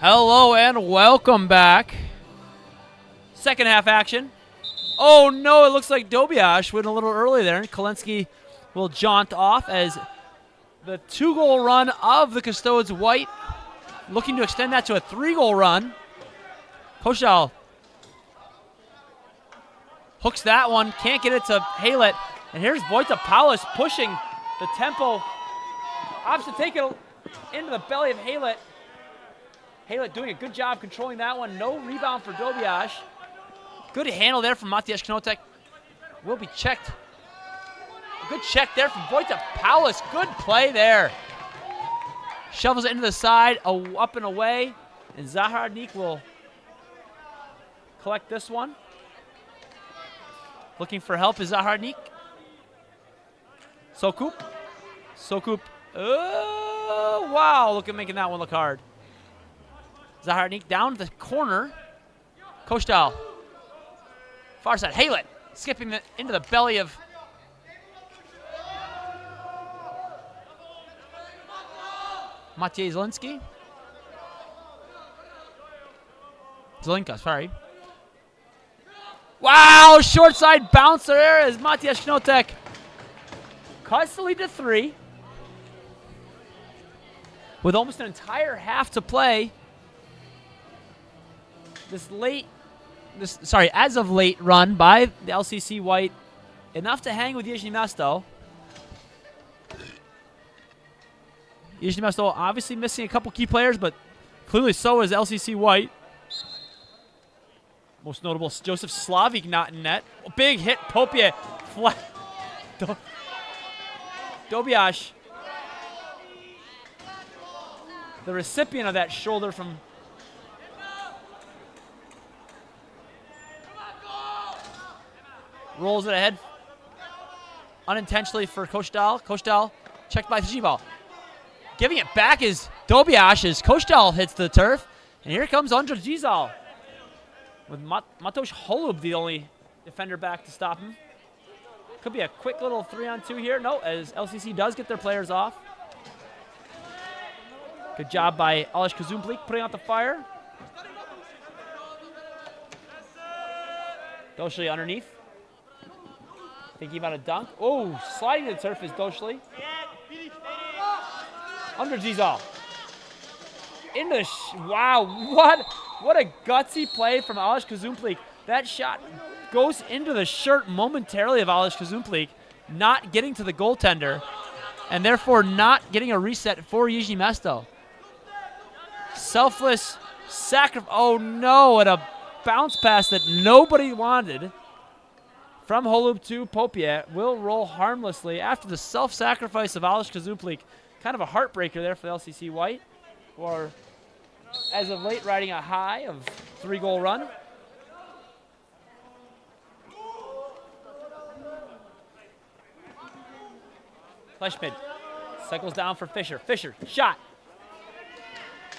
Hello and welcome back. Second half action. Oh no, it looks like Dobiash went a little early there. Kolensky will jaunt off as the 2-goal run of the Custodes White, looking to extend that to a 3-goal run. Koshal hooks that one, can't get it to Haylett. And here's Vojta Paulus pushing the tempo. Opts to take it into the belly of Haylett. Haylett doing a good job controlling that one. No rebound for Dobiash. Good handle there from Mateusz Knotek. Will be checked. A good check there from Vojta Paulus. Good play there. Shovels it into the side, up and away. And Zaharnik will collect this one. Looking for help is Zaharnik. Sokup. Oh, wow. Look at making that one look hard. Zaharnik down to the corner. Kostal. Far side. Haylett skipping into the belly of Maciej Zelinski. Zelinka, sorry. Wow, short side bouncer there as Mateusz Knotek cuts the lead to 3. With almost an entire half to play. As of late run by the LCC White, enough to hang with Jižní Město. Jižní Město obviously missing a couple key players, but clearly so is LCC White. Most notable, Joseph Slavik not in net. Big hit, Popie. Flat. Dobiash, the recipient of that shoulder from rolls it ahead unintentionally for Kostal. Kostal checked by Tjibal. Giving it back is Dobiash as Kostal hits the turf. And here comes Andrzej Gizal with Matoš Holub the only defender back to stop him. Could be a quick little 3-on-2 here. No, as LCC does get their players off. Good job by Aleš Kazumplik putting out the fire. Doshli underneath. Thinking about a dunk. Oh, sliding to the turf is Doshli. Under Gizal. Into the wow, what a gutsy play from Aleš Kazumplik. That shot goes into the shirt momentarily of Aleš Kazumplik, not getting to the goaltender, and therefore not getting a reset for Jižní Město. Selfless sacrifice. Oh no, and a bounce pass that nobody wanted from Holub to Popie will roll harmlessly after the self-sacrifice of Aleš Kazumplik. Kind of a heartbreaker there for the LCC White, or as of late riding a high of 3-goal run. Fleshmid cycles down for Fisher. Fisher, shot.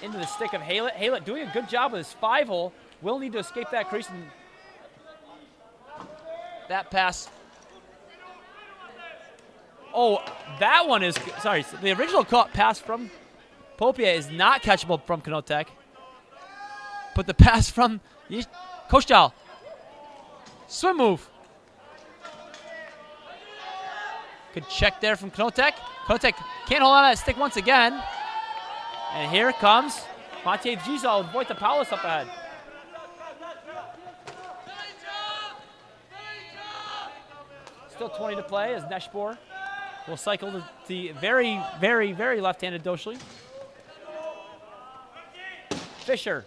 Into the stick of Haylett. Haylett doing a good job with his 5-hole. Will need to escape that crease. And that pass. Oh, that one is, sorry, the original pass from Popie is not catchable from Knotek. But the pass from Kostal. Swim move. Good check there from Knotek. Knotek can't hold on to that stick once again. And here comes Matej Gizal with Vojta Paulus up ahead. Still 20 to play as Neshbor will cycle to the very, very, very left-handed Doshli. Fisher,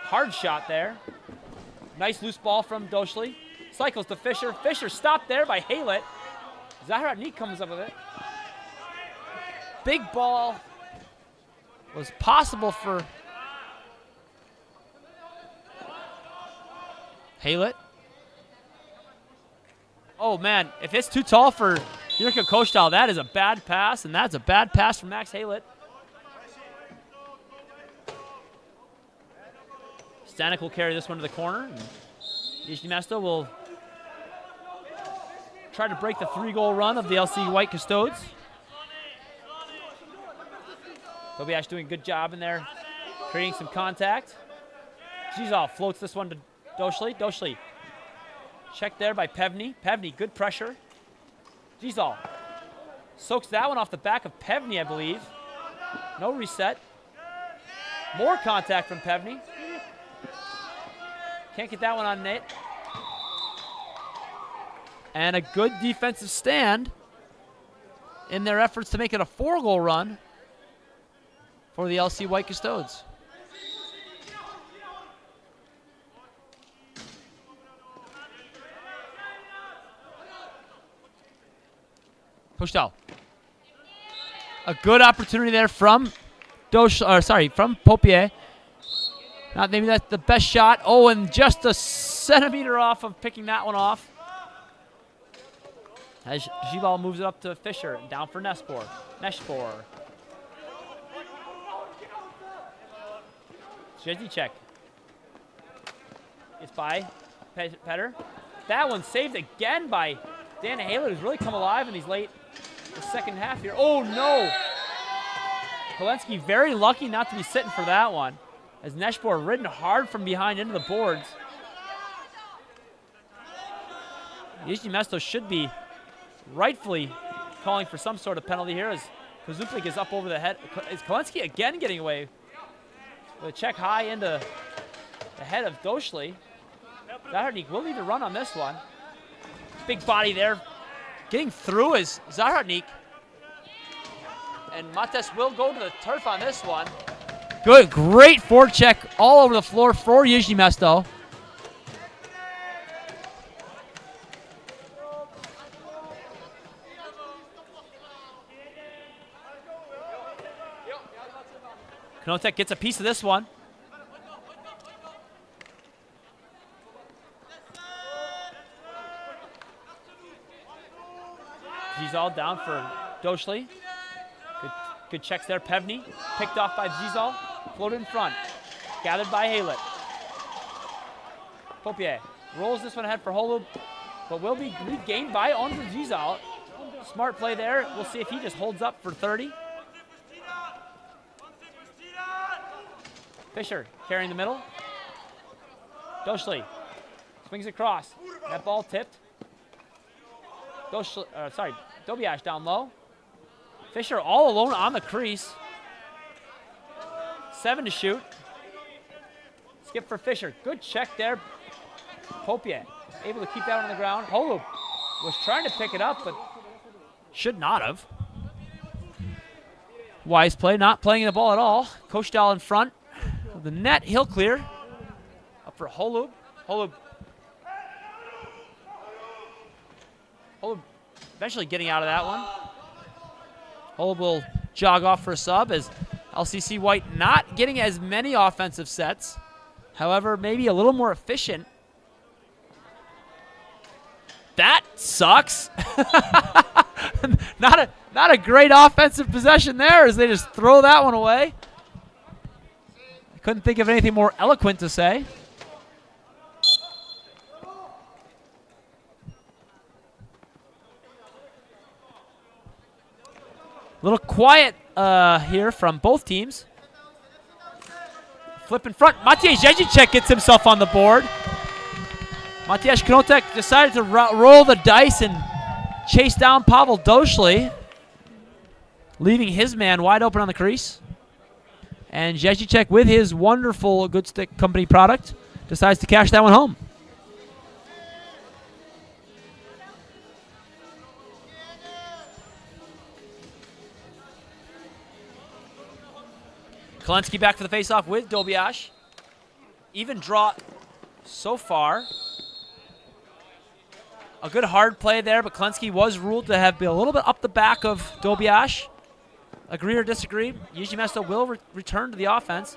hard shot there. Nice loose ball from Doshli. Cycles to Fisher. Fisher stopped there by Haylett. Zaharnik comes up with it. Big ball was possible for Haylett. Oh man, if it's too tall for Jirka Kostal, that is a bad pass, and that's a bad pass from Max Haylett. Stanek will carry this one to the corner. Jižní Město will try to break the 3-goal run of the LC White Custodes. Dobiash doing a good job in there, Creating some contact. Gizal floats this one to Doshli. Doshli. Checked there by Pevny. Pevny, good pressure. Gizal. Soaks that one off the back of Pevny, I believe. No reset. More contact from Pevny. Can't get that one on net. And a good defensive stand in their efforts to make it a 4-goal run for the LC White Custodes. Pushed out. A good opportunity there from from Popier. Not maybe that's the best shot. Oh, and just a centimeter off of picking that one off. As Gibal moves it up to Fisher, and down for Nespor. Zhezicek. It's by Petter. That one saved again by Dan Haler, who's really come alive in these late the second half here. Oh no! Kolensky very lucky not to be sitting for that one, as Neshpor ridden hard from behind into the boards. Jižní Město should be rightfully calling for some sort of penalty here as Kozuplik is up over the head. Is Kolensky again getting away with a check high into the head of Doshli? Zaharnik will need to run on this one. Big body there. Getting through is Zaharnik. And Mates will go to the turf on this one. Good, great forecheck all over the floor for Jižní Město. Knotek gets a piece of this one. Gizal down for Doshli. Good checks there. Pevny picked off by Gizal. Floated in front. Gathered by Halet. Popier rolls this one ahead for Holub, but will be regained by Andre Gizal. Smart play there. We'll see if he just holds up for 30. Fisher carrying the middle. Doshli swings across. That ball tipped. Dobiash down low. Fisher all alone on the crease. 7 to shoot. Skip for Fisher. Good check there. Popier able to keep that one on the ground. Holub was trying to pick it up, but should not have. Wise play, not playing the ball at all. Kostal in front of the net. He'll clear. Up for Holub. Holub eventually getting out of that one. Holub will jog off for a sub as LCC White not getting as many offensive sets. However, maybe a little more efficient. That sucks. Not a great offensive possession there as they just throw that one away. I couldn't think of anything more eloquent to say. A little quiet here from both teams. Flip in front. Matej Zhezicek gets himself on the board. Matej Knotek decided to roll the dice and chase down Pavel Doshli, leaving his man wide open on the crease. And Zhezicek, with his wonderful Good Stick Company product, decides to cash that one home. Kolensky back for the faceoff with Dobiash. Even draw so far. A good hard play there, but Kolensky was ruled to have been a little bit up the back of Dobiash. Agree or disagree, Jižní Město will return to the offense.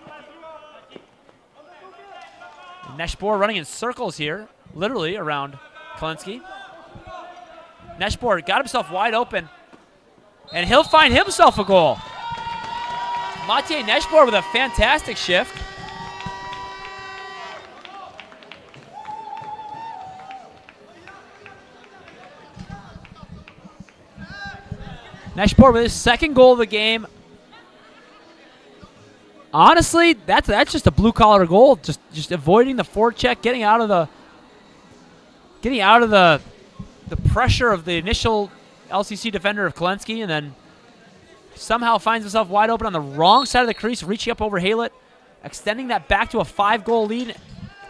Neshpor running in circles here, literally around Kolensky. Neshpor got himself wide open, and he'll find himself a goal. Matej Neshpor with a fantastic shift. Neshpor with his second goal of the game. honestly, that's just a blue collar goal. Just avoiding the forecheck, getting out of the pressure of the initial LCC defender of Kolensky, and then somehow finds himself wide open on the wrong side of the crease, reaching up over Haylett, extending that back to a 5-goal lead.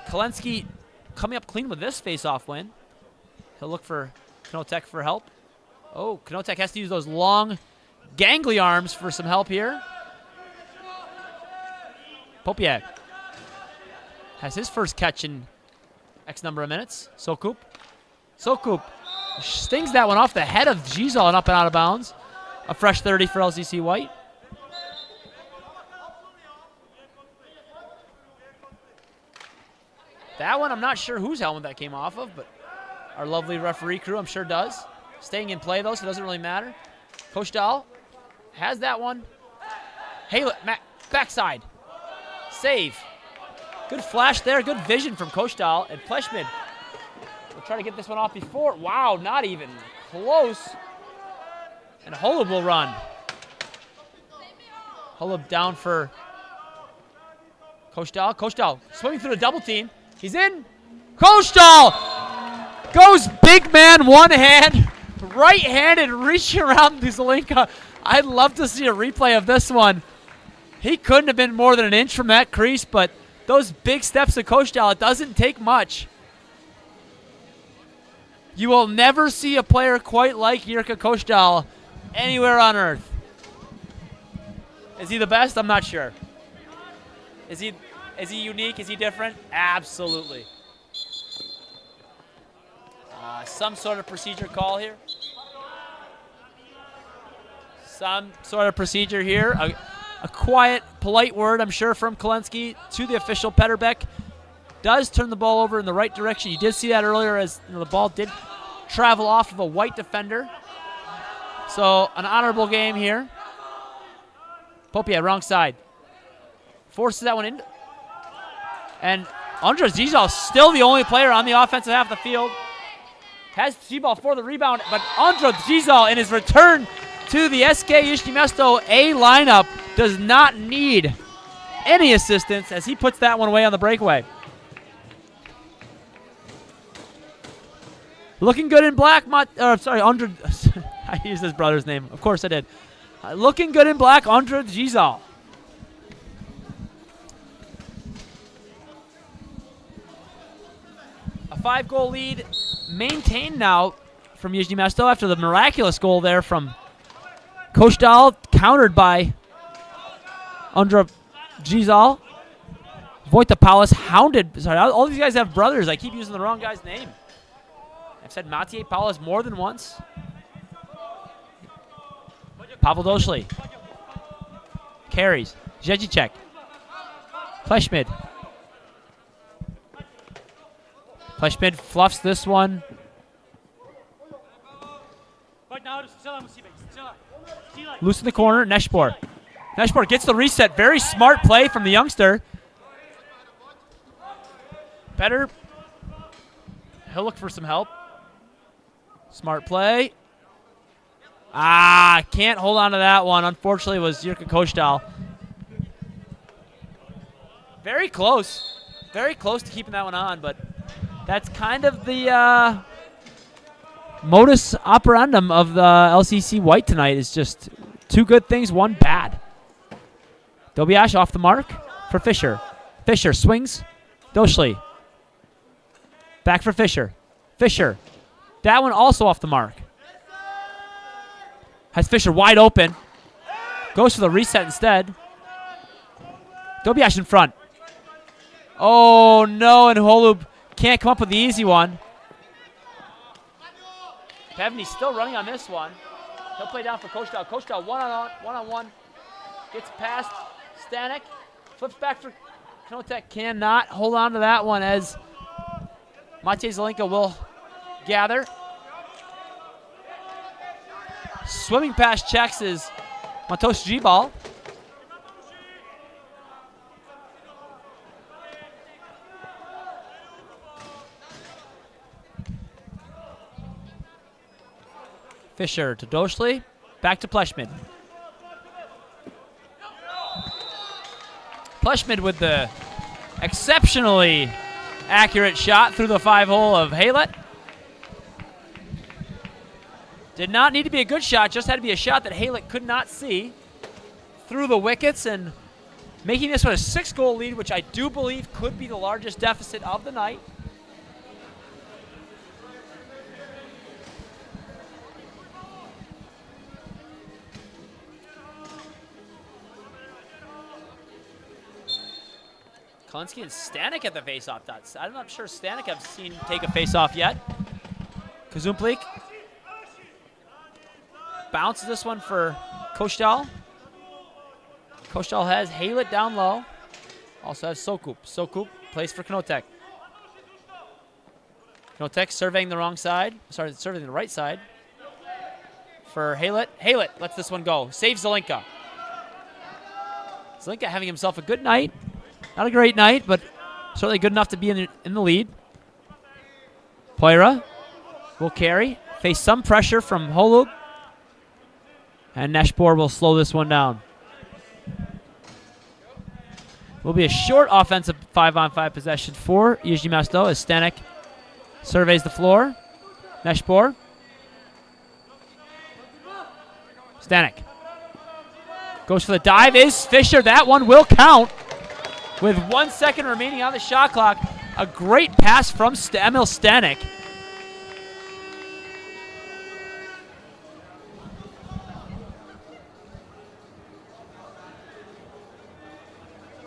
Kolensky coming up clean with this face-off win. He'll look for Knotek for help. Oh, Knotek has to use those long, gangly arms for some help here. Popiak has his first catch in X number of minutes. Sokup stings that one off the head of Gizal and up and out of bounds. A fresh 30 for LCC White. That one, I'm not sure whose helmet that came off of, but our lovely referee crew, I'm sure, does. Staying in play, though, so it doesn't really matter. Coach Dahl has that one. Haylett, backside. Save. Good flash there. Good vision from Coach Dahl. And Pleshman will try to get this one off before. Wow, not even close. And Holub will run. Holub down for Coach Dahl. Coach Dahl swimming through the double team. He's in. Coach Dahl goes big man, one hand, right-handed, reaching around Zelenka. I'd love to see a replay of this one. He couldn't have been more than an inch from that crease, but those big steps of Coach Dahl, it doesn't take much. You will never see a player quite like Jirka Coach Dahl anywhere on earth. Is he the best? I'm not sure. Is he unique? Is he different? Absolutely. Some sort of procedure call here. Some sort of procedure here. A quiet, polite word, I'm sure, from Kolensky to the official. Petterbeck does turn the ball over in the right direction. You did see that earlier as the ball did travel off of a White defender. So an honorable game here. Popier, wrong side. Forces that one in. And Andres Gizal still the only player on the offensive half of the field. Has G-ball for the rebound, but Andres Gizal in his return to the SK Jižní Město A lineup does not need any assistance as he puts that one away on the breakaway. Looking good in black, Andres. I used his brother's name. Of course I did. Looking good in black, Andres Gizal. A 5-goal lead maintained now from Jižní Město after the miraculous goal there from Coach Dahl, countered by Andra Gizal. Vojta Paulus hounded. Sorry, all these guys have brothers. I keep using the wrong guy's name. I've said Matej Paulus more than once. Pavel Doshli carries. Zezicek. Pleshmid. Pleshmid fluffs this one. Loose in the corner, Neshpor. Neshpor gets the reset. Very smart play from the youngster. Better. He'll look for some help. Smart play. Can't hold on to that one. Unfortunately, it was Jirka Coach Dahl. Very close. Very close to keeping that one on, but that's kind of the modus operandum of the LCC White tonight is just two good things, one bad. Dobiash off the mark for Fisher. Fisher swings. Doshli. Back for Fisher. Fisher. That one also off the mark. Has Fisher wide open. Goes for the reset instead. Dobiash in front. Oh, no, and Holub can't come up with the easy one. Pevney still running on this one. He'll play down for Coach Dahl. Coach Dahl one-on-one. Gets past Stanek. Flips back for Knotek. Cannot hold on to that one as Matej Zelenka will gather. Swimming past checks is Matos Gibal. Fisher to Doshli. Back to Pleshman. Plushman with the exceptionally accurate shot through the 5-hole of Haylett. Did not need to be a good shot, just had to be a shot that Haylett could not see. Through the wickets and making this one a 6-goal lead, which I do believe could be the largest deficit of the night. Kalinsky and Stanek at the faceoff dots. I'm not sure Stanek I've seen take a faceoff yet. Kazumplik bounces this one for Kostal. Kostal has Haylett down low. Also has Sokup. Sokup plays for Knotek. Knotek surveying the wrong side. Sorry, surveying the right side. For Haylett. Haylett lets this one go. Saves Zelinka. Zelinka having himself a good night. Not a great night, but certainly good enough to be in the lead. Poira will carry. Face some pressure from Holub. And Neshpor will slow this one down. Will be a short offensive 5-on-5 possession for Jižní Město as Stanek surveys the floor. Neshpor. Stanek goes for the dive. Is Fisher. That one will count. With 1 second remaining on the shot clock, a great pass from Emil Stanek.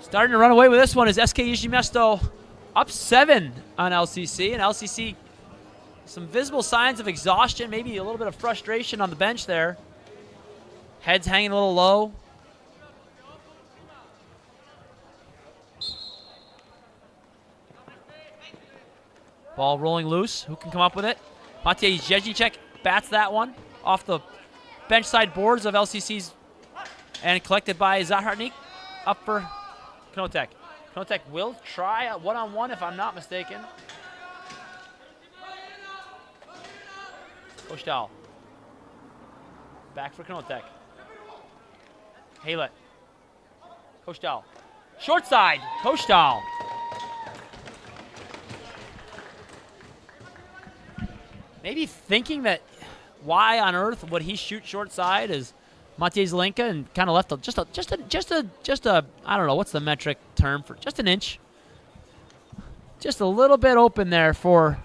Starting to run away with this one is SK Jižní Město up 7 on LCC. And LCC, some visible signs of exhaustion, maybe a little bit of frustration on the bench there. Heads hanging a little low. Ball rolling loose. Who can come up with it? Matej Ježíček bats that one off the bench side boards of LCC's and collected by Zaharnik. Up for Knotek. Knotek will try a one-on-one if I'm not mistaken. Kostal. Back for Knotek. Haylett. Kostal. Short side. Kostal. Maybe thinking that why on earth would he shoot short side is Matej Zelinka and kind of left just a I don't know what's the metric term for just an inch, just a little bit open there for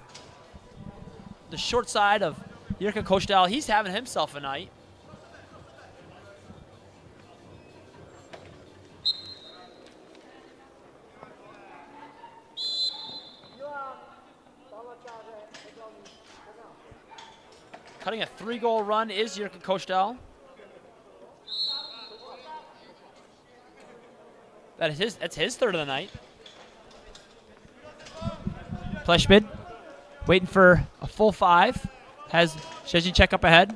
the short side of Jirka Kostal. He's having himself a night. Cutting a 3-goal run is Jirka Kostal. That's his third of the night. Pleshmid waiting for a full 5. Has Ježíček up ahead.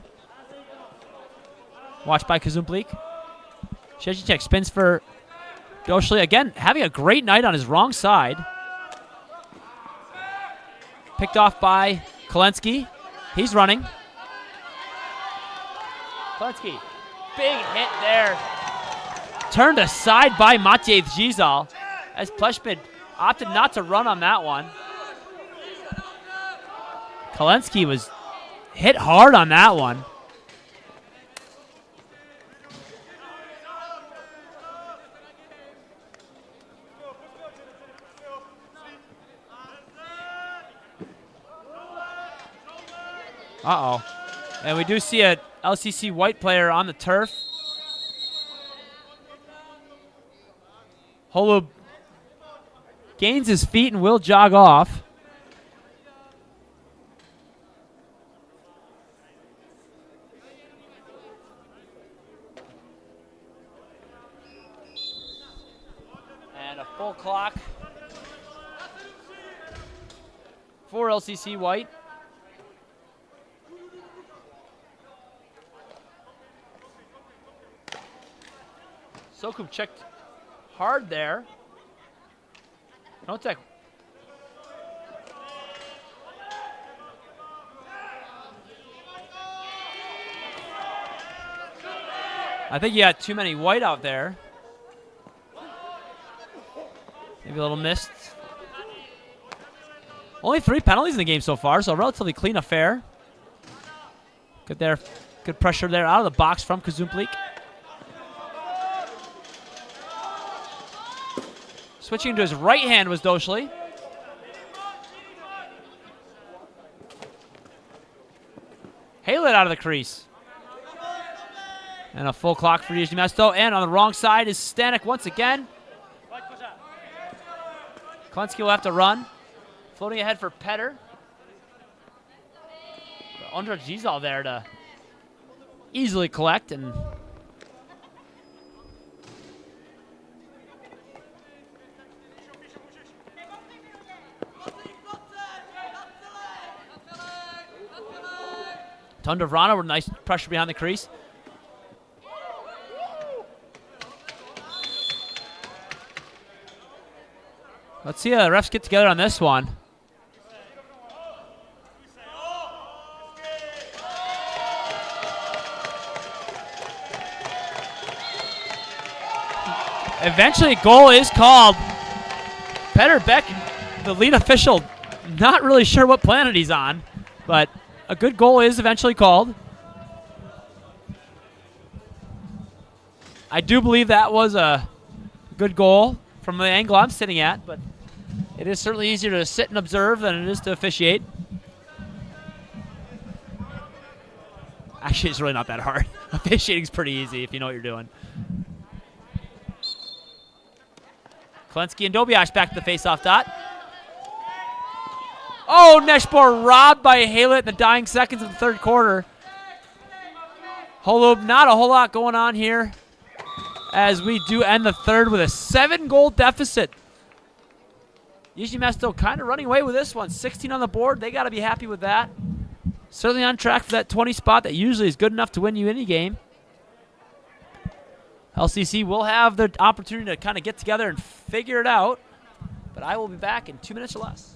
Watched by Kazumplik. Ježíček spins for Doshli. Again, having a great night on his wrong side. Picked off by Kalinsky. He's running. Kalinsky, big hit there. Turned aside by Matej Zizal as Pleshmid opted not to run on that one. Kalinsky was hit hard on that one. Uh-oh. And we do see a LCC white player on the turf. Holub gains his feet and will jog off. And a full clock for LCC white. Sokup checked hard there. Knotek. I think you had too many white out there. Maybe a little missed. Only 3 penalties in the game so far, so a relatively clean affair. Good there. Good pressure there out of the box from Kazumplik. Switching to his right hand was Doshli. Haylett out of the crease. And a full clock for Jižní Město. And on the wrong side is Stanek once again. Klenski will have to run. Floating ahead for Petter. Ondra Gizal there to easily collect and Tundavrana with nice pressure behind the crease. Let's see how the refs get together on this one. Eventually, goal is called. Petter Beck, the lead official, not really sure what planet he's on, but a good goal is eventually called. I do believe that was a good goal from the angle I'm sitting at, but it is certainly easier to sit and observe than it is to officiate. Actually, it's really not that hard. Officiating's pretty easy if you know what you're doing. Klenski and Dobiash back to the face-off dot. Oh, Neshbor robbed by Haylett in the dying seconds of the third quarter. Holub, not a whole lot going on here as we do end the third with a 7-goal deficit. Jižní Město kind of running away with this one. 16 on the board. They got to be happy with that. Certainly on track for that 20 spot that usually is good enough to win you any game. LCC will have the opportunity to kind of get together and figure it out, but I will be back in 2 minutes or less.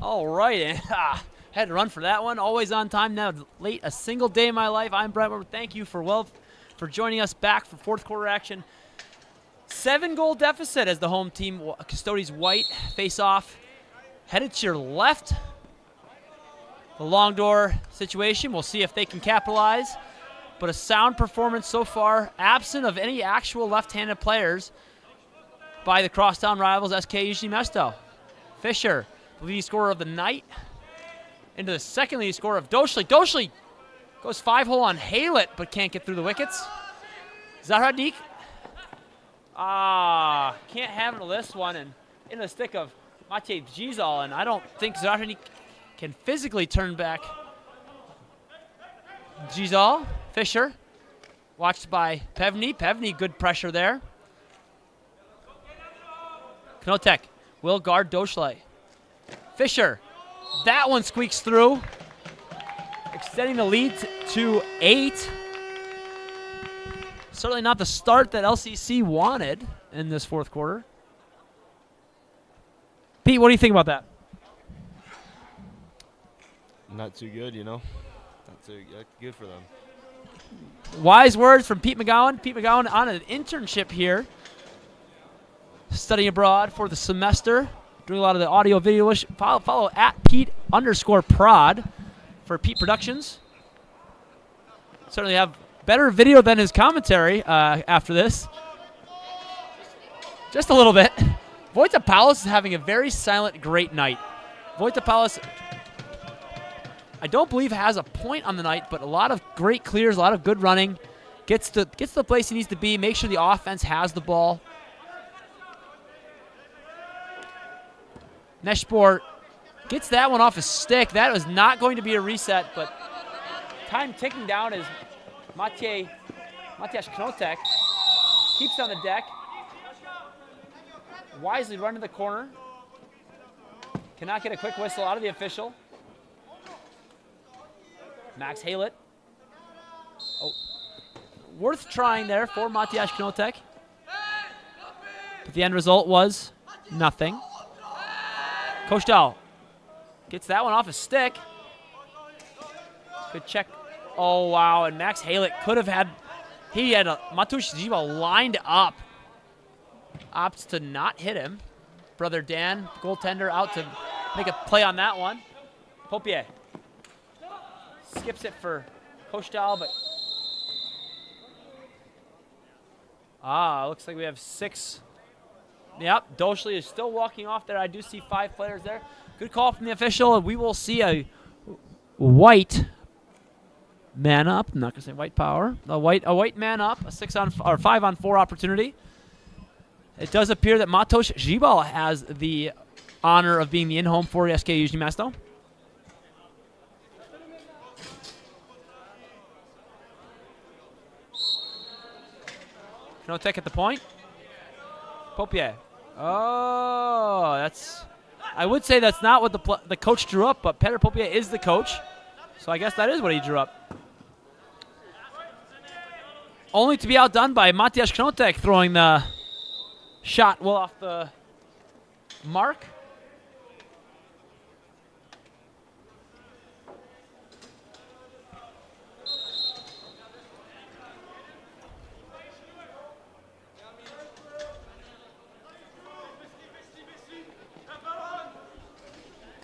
All right, and had to run for that one. Always on time, now late a single day in my life. I'm Brent. Thank you for joining us back for fourth quarter action. 7-goal deficit as the home team, Custodes white, face off. Headed to your left, the long door situation. We'll see if they can capitalize. But a sound performance so far, absent of any actual left-handed players by the crosstown rivals SK Jižní Město. Fisher, the leading scorer of the night, into the second leading scorer of Došli. Došli goes 5-hole on Haylett, but can't get through the wickets. Zahradník, can't handle this one, and in the stick of Matěj Břízal, and I don't think Zahradník can physically turn back. Břízal, Fisher, watched by Pevny. Pevny, good pressure there. Knotek will guard Došli. Fisher, that one squeaks through, extending the lead to 8. Certainly not the start that LCC wanted in this fourth quarter. Pete, what do you think about that? Not too good, you know. Not too good for them. Wise words from Pete McGowan. Pete McGowan on an internship here, studying abroad for the semester, doing a lot of the audio video. Follow at Pete_prod for Pete Productions. Certainly have better video than his commentary after this. Just a little bit. Voitopoulos is having a very silent, great night. Voitopoulos, I don't believe has a point on the night, but a lot of great clears, a lot of good running. Gets to the place he needs to be, make sure the offense has the ball. Neshpor gets that one off his stick. That was not going to be a reset, but time ticking down as Matěj Knotek keeps on the deck. Wisely running the corner. Cannot get a quick whistle out of the official. Max Haylett. Oh, worth trying there for Matěj Knotek. But the end result was nothing. Koštal gets that one off his stick. Good check. Oh, wow, and Max Haylett could have had, he had Matuš Živa lined up. Opts to not hit him. Brother Dan, goaltender, out to make a play on that one. Popier skips it for Koštal, but looks like we have 6. Yep, Došli is still walking off there. I do see 5 players there. Good call from the official, and we will see a white man up. I'm not gonna say white power. A white man up. A 5-on-4 opportunity. It does appear that Matoš Žibal has the honor of being the in-home for SK Jižní Město. Knotek at the point. Popier. Oh, that's. I would say that's not what the coach drew up, but Petr Popier is the coach, so I guess that is what he drew up. Only to be outdone by Matěj Knotek throwing the shot well off the mark.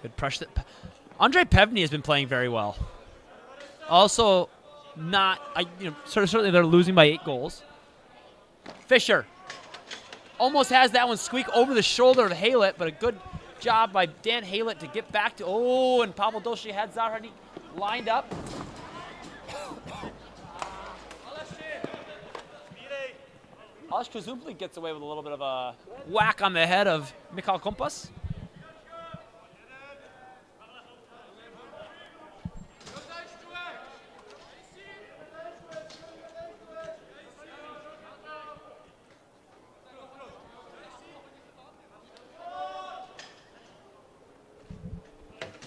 Good pressure. Andrei Pevny has been playing very well. Also, certainly they're losing by 8 goals. Fisher almost has that one squeak over the shoulder of Haylett, but a good job by Dan Haylett to get back to. Oh, and Pavel Došli had Zahradník lined up. Aleš Kozumplik gets away with a little bit of a whack on the head of Michal Kompas.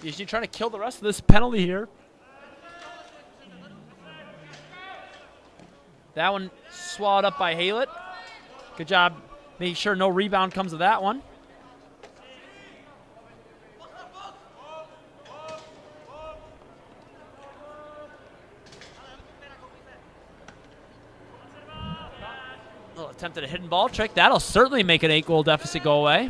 Jižní trying to kill the rest of this penalty here. That one swallowed up by Haylett. Good job making sure no rebound comes of that one. A little attempt at a hidden ball trick. That'll certainly make an 8-goal deficit go away.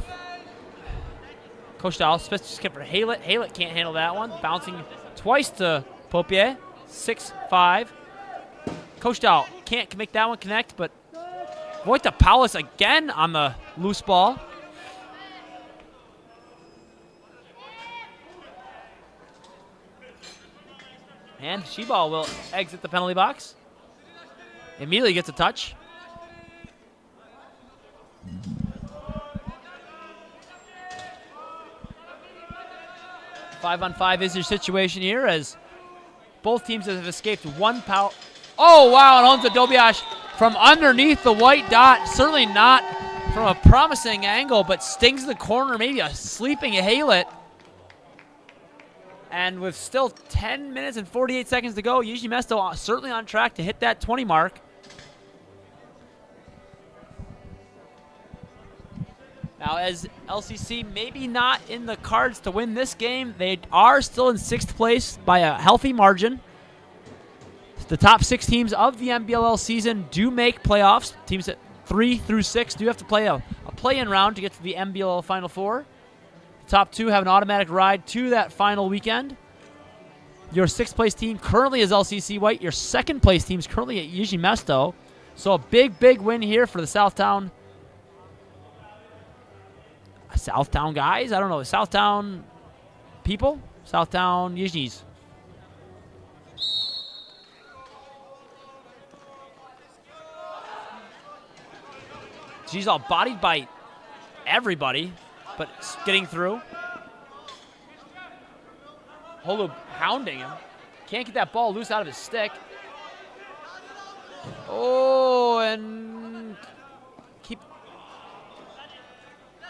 Koštal, skip for Haylett. Haylett can't handle that one. Bouncing twice to Popier. 6-5. Custodes can't make that one connect, but Wojtapaulis again on the loose ball. And Shibal will exit the penalty box. Immediately gets a touch. Five-on-five is your situation here as both teams have escaped one power. Oh, wow, and home to Dobiash from underneath the white dot. Certainly not from a promising angle, but stings the corner, maybe a sleeping Haylett. And with still 10 minutes and 48 seconds to go, Jižní Město certainly on track to hit that 20 mark. Now, as LCC maybe not in the cards to win this game, they are still in 6th place by a healthy margin. The top 6 teams of the NBLL season do make playoffs. Teams at 3 through 6 do have to play a play-in round to get to the NBLL Final Four. The top 2 have an automatic ride to that final weekend. Your 6th place team currently is LCC White. Your 2nd place team is currently at Jižní Město. So a big, big win here for the Southtown guys? I don't know. Southtown people? Southtown Jižní's. She's all bodied by everybody, but getting through. Holub hounding him. Can't get that ball loose out of his stick. Oh, and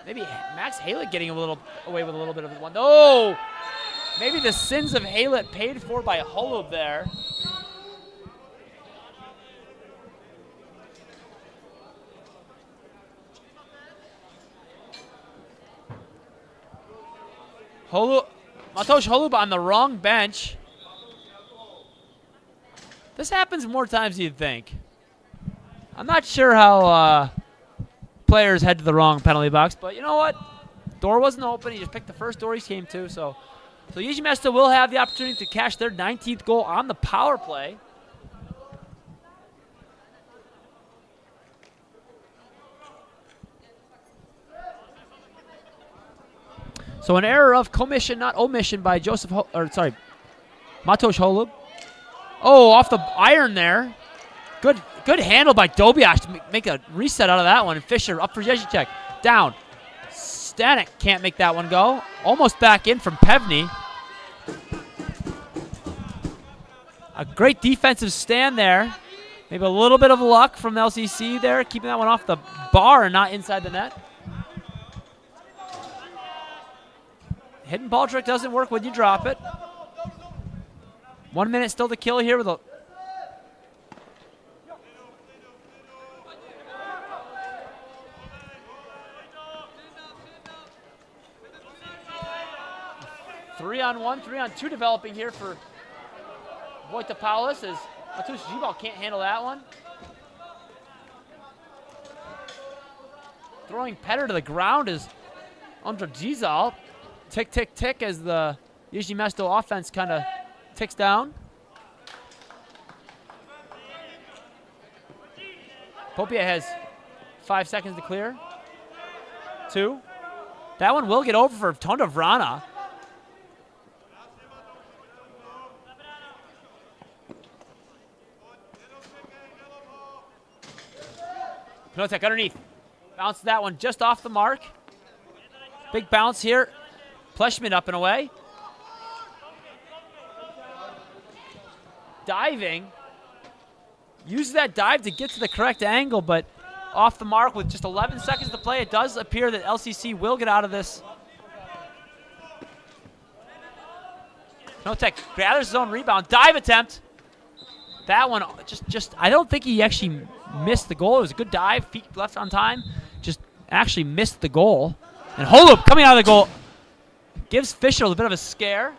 maybe Max Haylett getting away with a little bit of one. Oh, maybe the sins of Haylett paid for by Holub there. Matosh Holub on the wrong bench. This happens more times than you'd think. I'm not sure how players head to the wrong penalty box, but you know what? Door wasn't open. He just picked the first door he came to. So Jižní Město will have the opportunity to cash their 19th goal on the power play. So an error of commission, not omission, by Matosh Holub. Oh, off the iron there. Good handle by Dobiash to make a reset out of that one. And Fisher up for Ježíček. Down. Stanek can't make that one go. Almost back in from Pevny. A great defensive stand there. Maybe a little bit of luck from LCC there, keeping that one off the bar and not inside the net. Hidden ball trick doesn't work when you drop it. 1 minute still to kill here with a... Three-on-one, 3-on-2 developing here for Wojtapaulis as Matusz Zibal can't handle that one. Throwing Petter to the ground is Ondra Gizal. Tick, tick, tick as the Jižní Město offense kind of ticks down. Popier has 5 seconds to clear. 2. That one will get over for Tonda Vrana. Knotek underneath. Bounce that one just off the mark. Big bounce here. Pleshman up and away. Diving. Uses that dive to get to the correct angle, but off the mark with just 11 seconds to play. It does appear that LCC will get out of this. Knotek gathers his own rebound. Dive attempt. That one just I don't think he actually missed the goal. It was a good dive. Feet left on time. Just actually missed the goal. And Holub coming out of the goal. Gives Fisher a bit of a scare.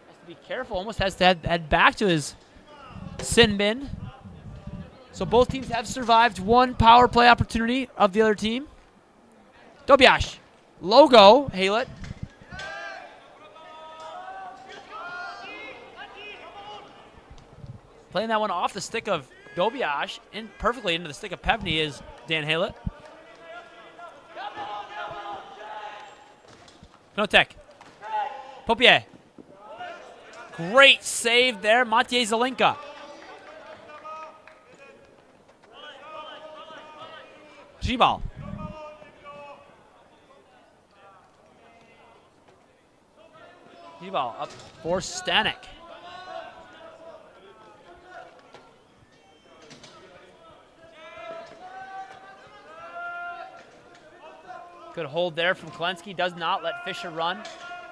Has to be careful. Almost has to head back to his sin bin. So both teams have survived one power play opportunity of the other team. Dobiash. Logo, Haylett. Playing that one off the stick of Dobiash and perfectly into the stick of Pevney is Dan Haylett. Knotek. Popier. Great save there, Matej Zelinka. G-ball. G-ball up for Stanek. Good hold there from Klensky. Does not let Fisher run.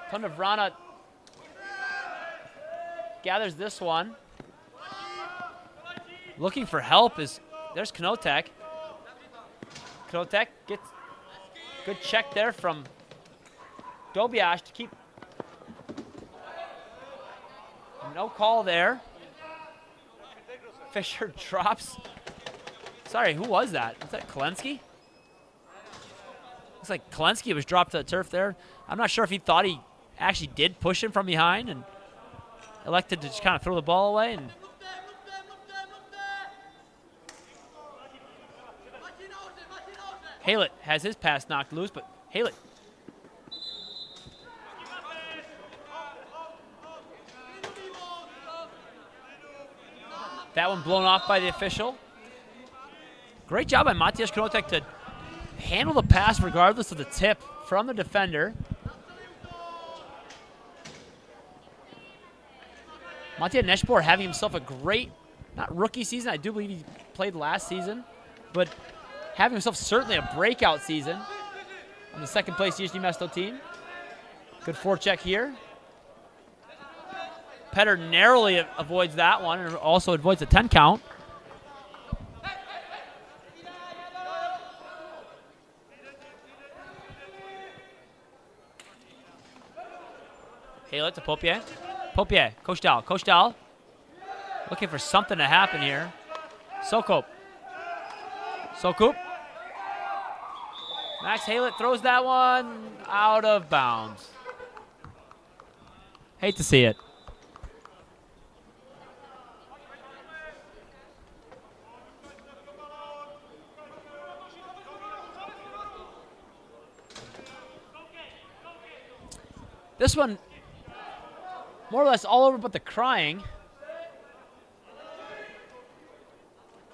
Tondavrana gathers this one. Looking for help is, there's Knotek. Knotek gets good check there from Dobiash to keep. No call there. Fisher drops. Sorry, who was that? Was that Klensky? Looks like Klensky was dropped to the turf there. I'm not sure if he thought he actually did push him from behind and elected to just kind of throw the ball away. And Haylett has his pass knocked loose, but Haylett. That one blown off by the official. Great job by Matej Knotek to handle the pass regardless of the tip from the defender. Matej Neshbor having himself a great, not rookie season, I do believe he played last season, but having himself certainly a breakout season on the second place Jižní Město team. Good forecheck here. Petter narrowly avoids that one and also avoids a 10 count. Haylett to Popier. Popier, Kostal, Kostal. Looking for something to happen here. Sokop. Sokop. Max Haylett throws that one out of bounds. Hate to see it. This one, more or less all over but the crying.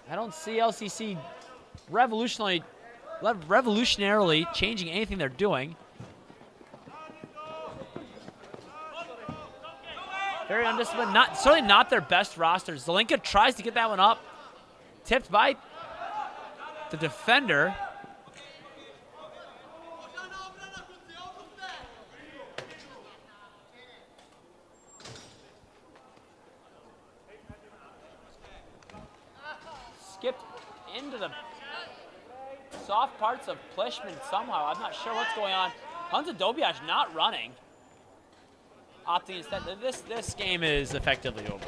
I don't see LCC revolutionarily changing anything they're doing. Very undisciplined, certainly not their best roster. Zelinka tries to get that one up. Tipped by the defender. Skipped into the soft parts of Plishman somehow. I'm not sure what's going on. Hunza Dobiash not running. Opting instead. This game is effectively over.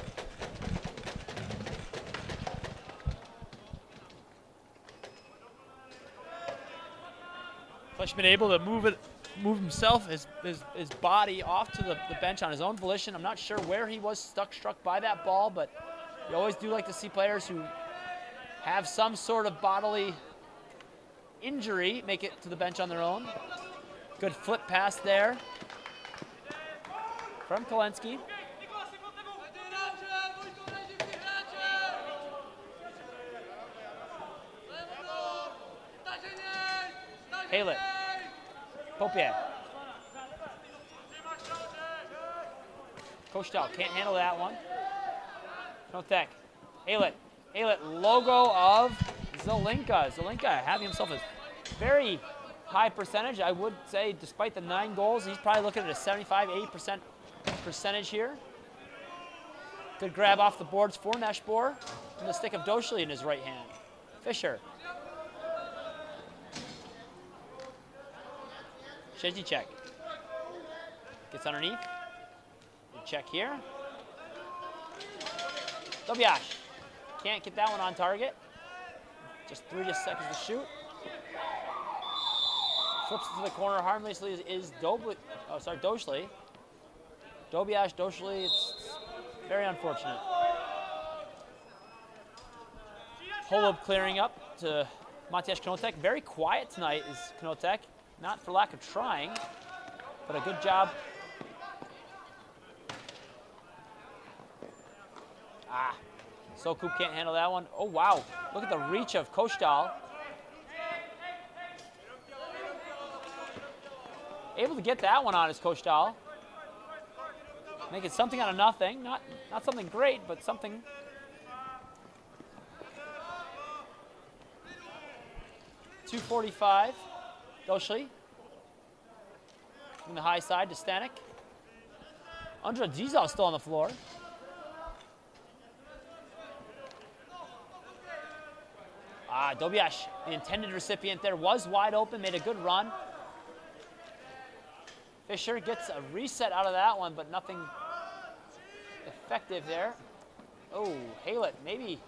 Plishman able to move himself, his body off to the bench on his own volition. I'm not sure where he was struck by that ball, but you always do like to see players who have some sort of bodily injury make it to the bench on their own. Good flip pass there from Kolensky. Haylett. Popier. Kostal can't handle that one. Knotek. Haylett. Haylett, logo of Zelinka. Zelinka having himself a very high percentage. I would say despite the 9 goals, he's probably looking at a 75-80% percentage here. Good grab off the boards for Neshbor. And the stick of Doshli in his right hand. Fisher. Shezicek. Gets underneath. Good check here. Dobiash. Can't get that one on target. Just 3 seconds to shoot. Flips it to the corner harmlessly is Doshli. Dobiash, Doshli, it's very unfortunate. Holub clearing up to Matej Knotek. Very quiet tonight is Knotek. Not for lack of trying, but a good job. Sokup can't handle that one. Oh, wow. Look at the reach of Kostal. Able to get that one on his Kostal. Make it something out of nothing. Not something great, but something. .245. Doshli. From the high side to Stanek. Andra Dzizal still on the floor. Dobiash, the intended recipient there, was wide open, made a good run. Fisher gets a reset out of that one, but nothing effective there. Oh, Haylett, maybe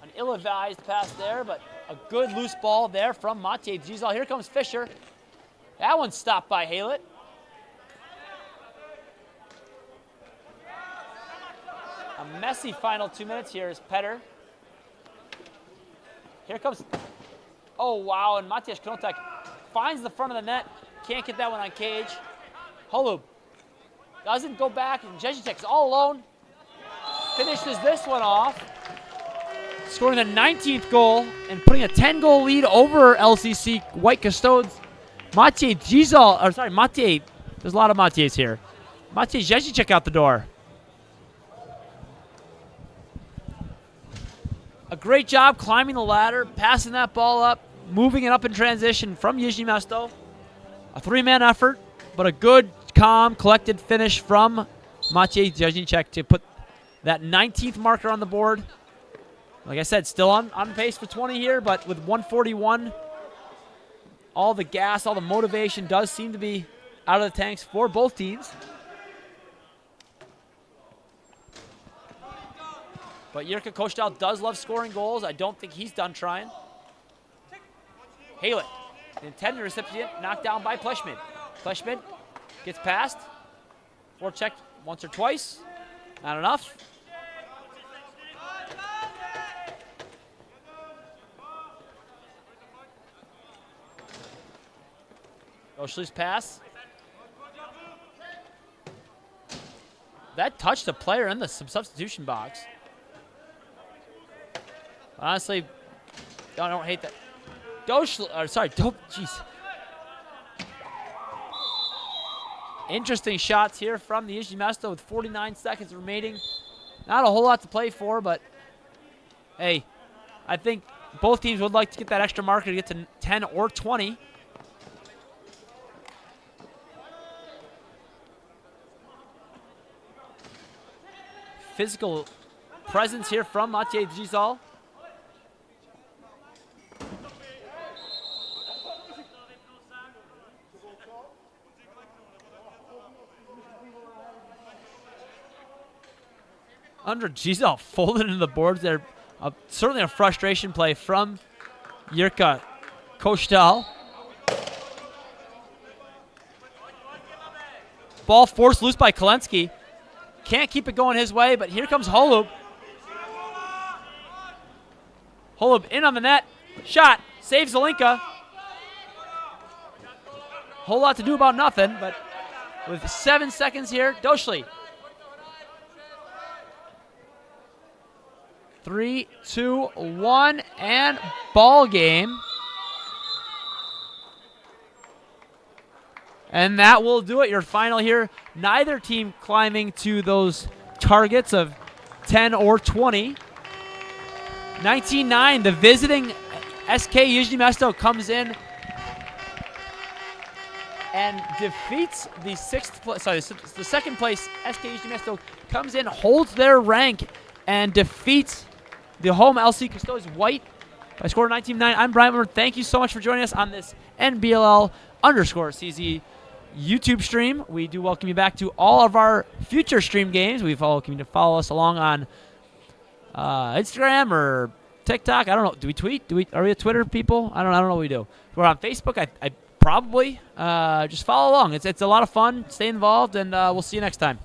an ill-advised pass there, but a good loose ball there from Matej Dzizal. Here comes Fisher. That one's stopped by Haylett. A messy final 2 minutes here is Petter. Here comes, oh wow, and Matej Knotek finds the front of the net. Can't get that one on cage. Holub doesn't go back, and Jezicek's all alone. Finishes this one off. Scoring the 19th goal and putting a 10-goal lead over LCC White Custodes. Matej Dzizal, or sorry, Matej, there's a lot of Matejs here. Matej Jezicek out the door. A great job climbing the ladder, passing that ball up, moving it up in transition from Jižní Město. A three-man effort, but a good, calm, collected finish from Matej Jezicek to put that 19th marker on the board. Like I said, still on pace for 20 here, but with 141, all the gas, all the motivation does seem to be out of the tanks for both teams. But Jirka Kostal does love scoring goals. I don't think he's done trying. Haylett, the intended recipient, knocked down by Pleshmid. Pleshmid gets past. Forechecked once or twice. Not enough. Oshli's pass. That touched a player in the substitution box. Honestly, I don't hate that. Jeez. Interesting shots here from the Jižní Město with 49 seconds remaining. Not a whole lot to play for, but hey, I think both teams would like to get that extra marker to get to 10 or 20. Physical presence here from Matej Dzizal. Andra Dzizal folded into the boards there. Certainly a frustration play from Jirka Kostal. Ball forced loose by Kolensky. Can't keep it going his way, but here comes Holub. Holub in on the net. Shot. Saves Zelinka. Whole lot to do about nothing, but with 7 seconds here, Doshli. 3, 2, 1, and ball game. And that will do it. Your final here. Neither team climbing to those targets of 10 or 20. 19-9, the visiting SK Jižní Město comes in and defeats the the second place SK Jižní Město comes in, holds their rank, and defeats the home LC Custodes White by score 19-9. I'm Brian Wimmer. Thank you so much for joining us on this NBLL_CZ YouTube stream. We do welcome you back to all of our future stream games. We welcome you to follow us along on Instagram or TikTok. I don't know. Do we tweet? Are we a Twitter people? I don't know what we do. We're on Facebook. I probably just follow along. It's a lot of fun. Stay involved, and we'll see you next time.